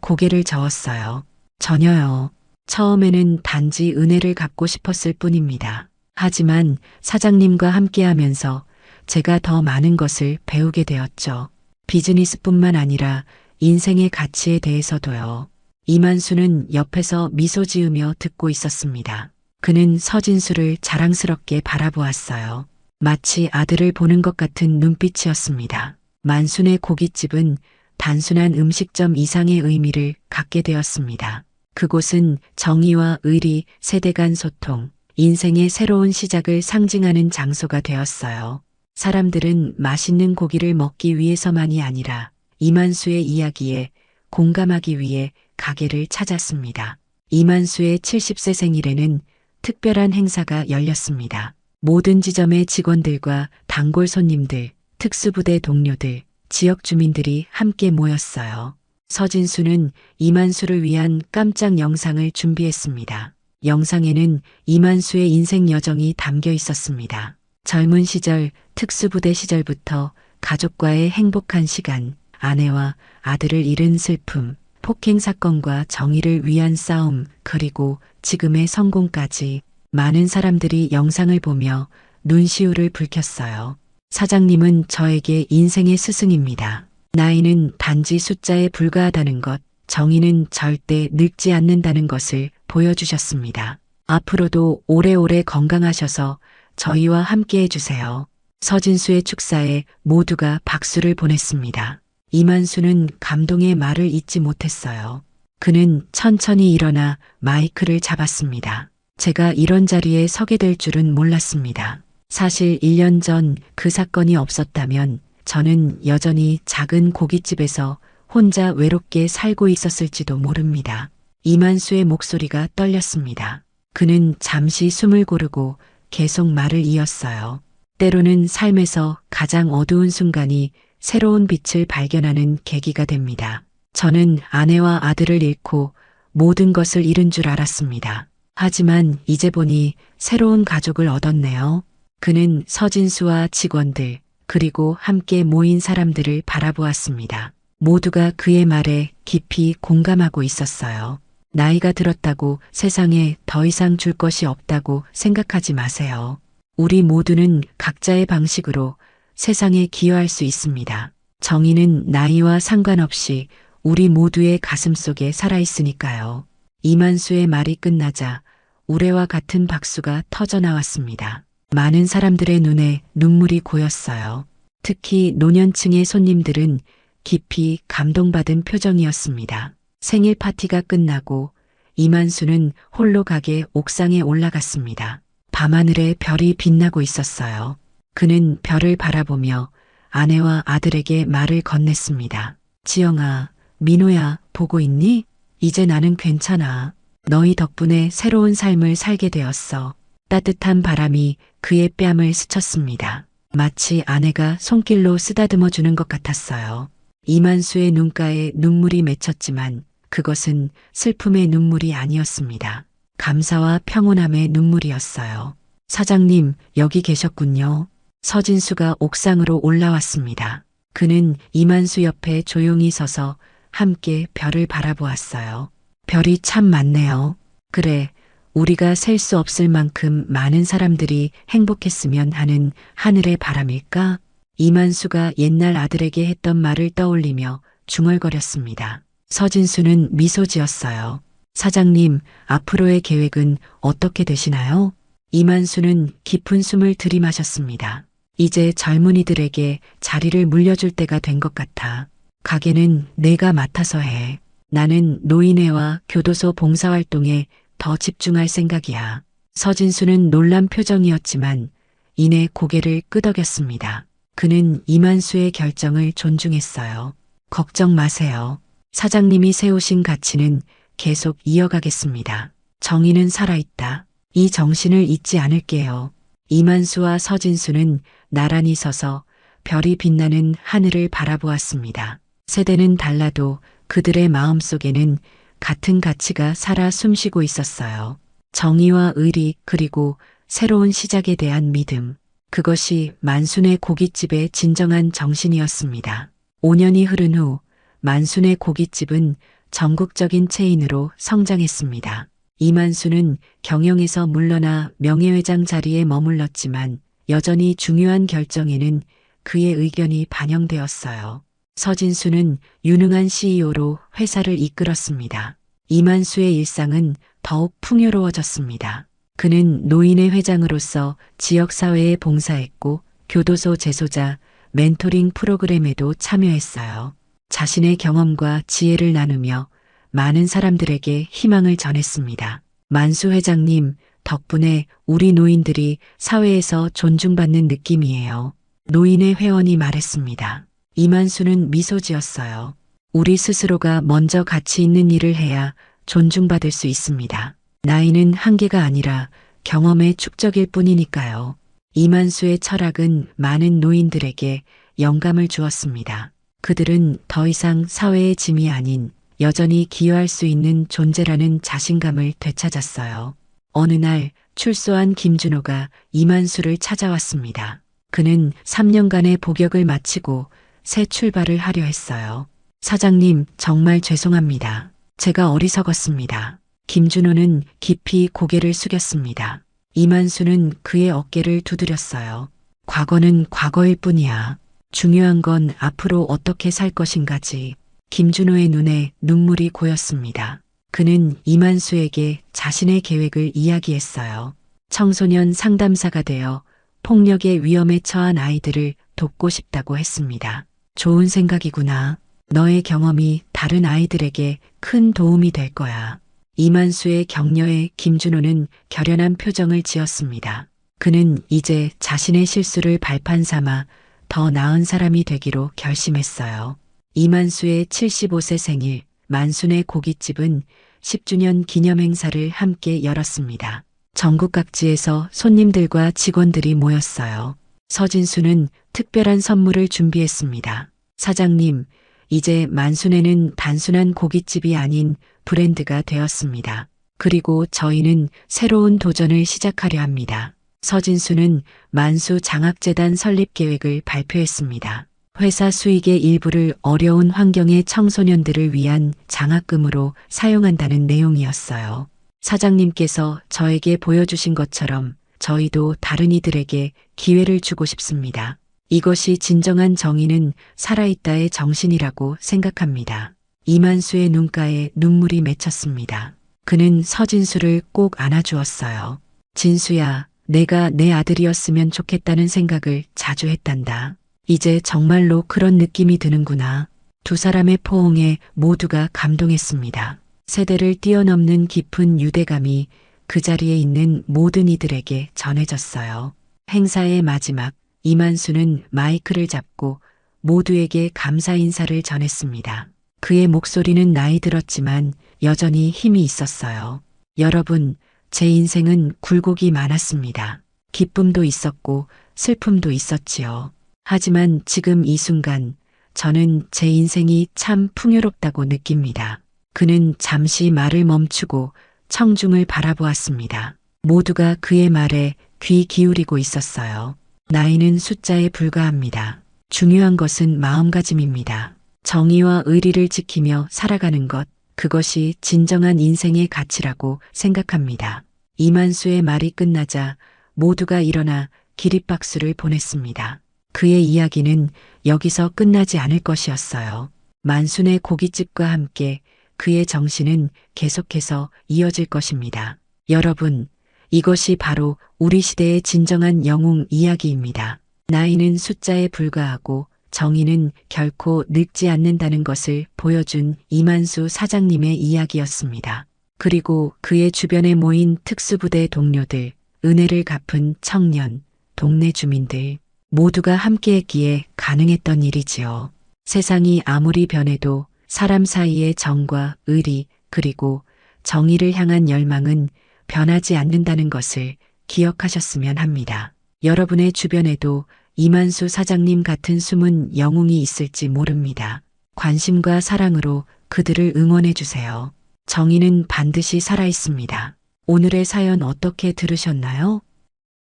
고개를 저었어요. 전혀요. 처음에는 단지 은혜를 갚고 싶었을 뿐입니다. 하지만 사장님과 함께하면서 제가 더 많은 것을 배우게 되었죠. 비즈니스뿐만 아니라 인생의 가치에 대해서도요. 이만수는 옆에서 미소 지으며 듣고 있었습니다. 그는 서진수를 자랑스럽게 바라보았어요. 마치 아들을 보는 것 같은 눈빛이었습니다. 만순의 고깃집은 단순한 음식점 이상의 의미를 갖게 되었습니다. 그곳은 정의와 의리, 세대 간 소통, 인생의 새로운 시작을 상징하는 장소가 되었어요. 사람들은 맛있는 고기를 먹기 위해서만이 아니라 이만수의 이야기에 공감하기 위해 가게를 찾았습니다. 이만수의 70세 생일에는 특별한 행사가 열렸습니다. 모든 지점의 직원들과 단골 손님들, 특수부대 동료들, 지역 주민들이 함께 모였어요. 서진수는 이만수를 위한 깜짝 영상을 준비했습니다. 영상에는 이만수의 인생 여정이 담겨 있었습니다. 젊은 시절, 특수부대 시절부터 가족과의 행복한 시간, 아내와 아들을 잃은 슬픔, 폭행 사건과 정의를 위한 싸움, 그리고 지금의 성공까지 많은 사람들이 영상을 보며 눈시울을 붉혔어요. 사장님은 저에게 인생의 스승입니다. 나이는 단지 숫자에 불과하다는 것, 정의는 절대 늙지 않는다는 것을 보여주셨습니다. 앞으로도 오래오래 건강하셔서 저희와 함께 해주세요. 서진수의 축사에 모두가 박수를 보냈습니다. 이만수는 감동의 말을 잇지 못했어요. 그는 천천히 일어나 마이크를 잡았습니다. 제가 이런 자리에 서게 될 줄은 몰랐습니다. 사실 1년 전 그 사건이 없었다면 저는 여전히 작은 고깃집에서 혼자 외롭게 살고 있었을지도 모릅니다. 이만수의 목소리가 떨렸습니다. 그는 잠시 숨을 고르고 계속 말을 이었어요. 때로는 삶에서 가장 어두운 순간이 새로운 빛을 발견하는 계기가 됩니다. 저는 아내와 아들을 잃고 모든 것을 잃은 줄 알았습니다. 하지만 이제 보니 새로운 가족을 얻었네요. 그는 서진수와 직원들, 그리고 함께 모인 사람들을 바라보았습니다. 모두가 그의 말에 깊이 공감하고 있었어요. 나이가 들었다고 세상에 더 이상 줄 것이 없다고 생각하지 마세요. 우리 모두는 각자의 방식으로 세상에 기여할 수 있습니다. 정의는 나이와 상관없이 우리 모두의 가슴속에 살아있으니까요. 이만수의 말이 끝나자 우레와 같은 박수가 터져 나왔습니다. 많은 사람들의 눈에 눈물이 고였어요. 특히 노년층의 손님들은 깊이 감동받은 표정이었습니다. 생일 파티가 끝나고 이만수는 홀로 가게 옥상에 올라갔습니다. 밤하늘에 별이 빛나고 있었어요. 그는 별을 바라보며 아내와 아들에게 말을 건넸습니다. 지영아, 민호야, 보고 있니? 이제 나는 괜찮아. 너희 덕분에 새로운 삶을 살게 되었어. 따뜻한 바람이 그의 뺨을 스쳤습니다. 마치 아내가 손길로 쓰다듬어 주는 것 같았어요. 이만수의 눈가에 눈물이 맺혔지만 그것은 슬픔의 눈물이 아니었습니다. 감사와 평온함의 눈물이었어요. 사장님, 여기 계셨군요. 서진수가 옥상으로 올라왔습니다. 그는 이만수 옆에 조용히 서서 함께 별을 바라보았어요. 별이 참 많네요. 그래, 우리가 셀 수 없을 만큼 많은 사람들이 행복했으면 하는 하늘의 바람일까? 이만수가 옛날 아들에게 했던 말을 떠올리며 중얼거렸습니다. 서진수는 미소 지었어요. 사장님, 앞으로의 계획은 어떻게 되시나요? 이만수는 깊은 숨을 들이마셨습니다. 이제 젊은이들에게 자리를 물려줄 때가 된 것 같아. 가게는 내가 맡아서 해. 나는 노인회와 교도소 봉사활동에 더 집중할 생각이야. 서진수는 놀란 표정이었지만 이내 고개를 끄덕였습니다. 그는 이만수의 결정을 존중했어요. 걱정 마세요. 사장님이 세우신 가치는 계속 이어가겠습니다. 정의는 살아있다. 이 정신을 잊지 않을게요. 이만수와 서진수는 나란히 서서 별이 빛나는 하늘을 바라보았습니다. 세대는 달라도 그들의 마음속에는 같은 가치가 살아 숨쉬고 있었어요. 정의와 의리, 그리고 새로운 시작에 대한 믿음. 그것이 만순의 고깃집의 진정한 정신이었습니다. 5년이 흐른 후 만순의 고깃집은 전국적인 체인으로 성장했습니다. 이만수는 경영에서 물러나 명예회장 자리에 머물렀지만 여전히 중요한 결정에는 그의 의견이 반영되었어요. 서진수는 유능한 CEO로 회사를 이끌었습니다. 이만수의 일상은 더욱 풍요로워졌습니다. 그는 노인의 회장으로서 지역사회에 봉사했고 교도소 재소자, 멘토링 프로그램에도 참여했어요. 자신의 경험과 지혜를 나누며 많은 사람들에게 희망을 전했습니다. 만수 회장님, 덕분에 우리 노인들이 사회에서 존중받는 느낌이에요. 노인의 회원이 말했습니다. 이만수는 미소 지었어요. 우리 스스로가 먼저 가치 있는 일을 해야 존중받을 수 있습니다. 나이는 한계가 아니라 경험의 축적일 뿐이니까요. 이만수의 철학은 많은 노인들에게 영감을 주었습니다. 그들은 더 이상 사회의 짐이 아닌 여전히 기여할 수 있는 존재라는 자신감을 되찾았어요. 어느 날 출소한 김준호가 이만수를 찾아왔습니다. 그는 3년간의 복역을 마치고 새 출발을 하려 했어요. 사장님, 정말 죄송합니다. 제가 어리석었습니다. 김준호는 깊이 고개를 숙였습니다. 이만수는 그의 어깨를 두드렸어요. 과거는 과거일 뿐이야. 중요한 건 앞으로 어떻게 살 것인가지. 김준호의 눈에 눈물이 고였습니다. 그는 이만수에게 자신의 계획을 이야기했어요. 청소년 상담사가 되어 폭력의 위험에 처한 아이들을 돕고 싶다고 했습니다. 좋은 생각이구나. 너의 경험이 다른 아이들에게 큰 도움이 될 거야. 이만수의 격려에 김준호는 결연한 표정을 지었습니다. 그는 이제 자신의 실수를 발판 삼아 더 나은 사람이 되기로 결심했어요. 이만수의 75세 생일, 만순의 고깃집은 10주년 기념 행사를 함께 열었습니다. 전국 각지에서 손님들과 직원들이 모였어요. 서진수는 특별한 선물을 준비했습니다. 사장님, 이제 만순에는 단순한 고깃집이 아닌 브랜드가 되었습니다. 그리고 저희는 새로운 도전을 시작하려 합니다. 서진수는 만수 장학재단 설립 계획을 발표했습니다. 회사 수익의 일부를 어려운 환경의 청소년들을 위한 장학금으로 사용한다는 내용이었어요. 사장님께서 저에게 보여주신 것처럼 저희도 다른 이들에게 기회를 주고 싶습니다. 이것이 진정한 정의는 살아있다의 정신이라고 생각합니다. 이만수의 눈가에 눈물이 맺혔습니다. 그는 서진수를 꼭 안아주었어요. 진수야, 내가 내 아들이었으면 좋겠다는 생각을 자주 했단다. 이제 정말로 그런 느낌이 드는구나. 두 사람의 포옹에 모두가 감동했습니다. 세대를 뛰어넘는 깊은 유대감이 그 자리에 있는 모든 이들에게 전해졌어요. 행사의 마지막, 이만수는 마이크를 잡고 모두에게 감사 인사를 전했습니다. 그의 목소리는 나이 들었지만 여전히 힘이 있었어요. 여러분, 제 인생은 굴곡이 많았습니다. 기쁨도 있었고 슬픔도 있었지요. 하지만 지금 이 순간 저는 제 인생이 참 풍요롭다고 느낍니다. 그는 잠시 말을 멈추고 청중을 바라보았습니다. 모두가 그의 말에 귀 기울이고 있었어요. 나이는 숫자에 불과합니다. 중요한 것은 마음가짐입니다. 정의와 의리를 지키며 살아가는 것, 그것이 진정한 인생의 가치라고 생각합니다. 이만수의 말이 끝나자 모두가 일어나 기립박수를 보냈습니다. 그의 이야기는 여기서 끝나지 않을 것이었어요. 만순의 고깃집과 함께 그의 정신은 계속해서 이어질 것입니다. 여러분, 이것이 바로 우리 시대의 진정한 영웅 이야기입니다. 나이는 숫자에 불과하고 정의는 결코 늙지 않는다는 것을 보여준 이만수 사장님의 이야기였습니다. 그리고 그의 주변에 모인 특수부대 동료들, 은혜를 갚은 청년, 동네 주민들, 모두가 함께했기에 가능했던 일이지요. 세상이 아무리 변해도 사람 사이의 정과 의리 그리고 정의를 향한 열망은 변하지 않는다는 것을 기억하셨으면 합니다. 여러분의 주변에도 이만수 사장님 같은 숨은 영웅이 있을지 모릅니다. 관심과 사랑으로 그들을 응원해 주세요. 정의는 반드시 살아있습니다. 오늘의 사연 어떻게 들으셨나요?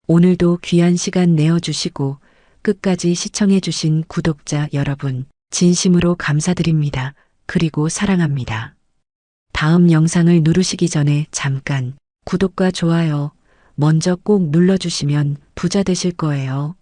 오늘도 귀한 시간 내어주시고 끝까지 시청해주신 구독자 여러분, 진심으로 감사드립니다. 그리고 사랑합니다. 다음 영상을 누르시기 전에 잠깐 구독과 좋아요 먼저 꼭 눌러주시면 부자 되실 거예요.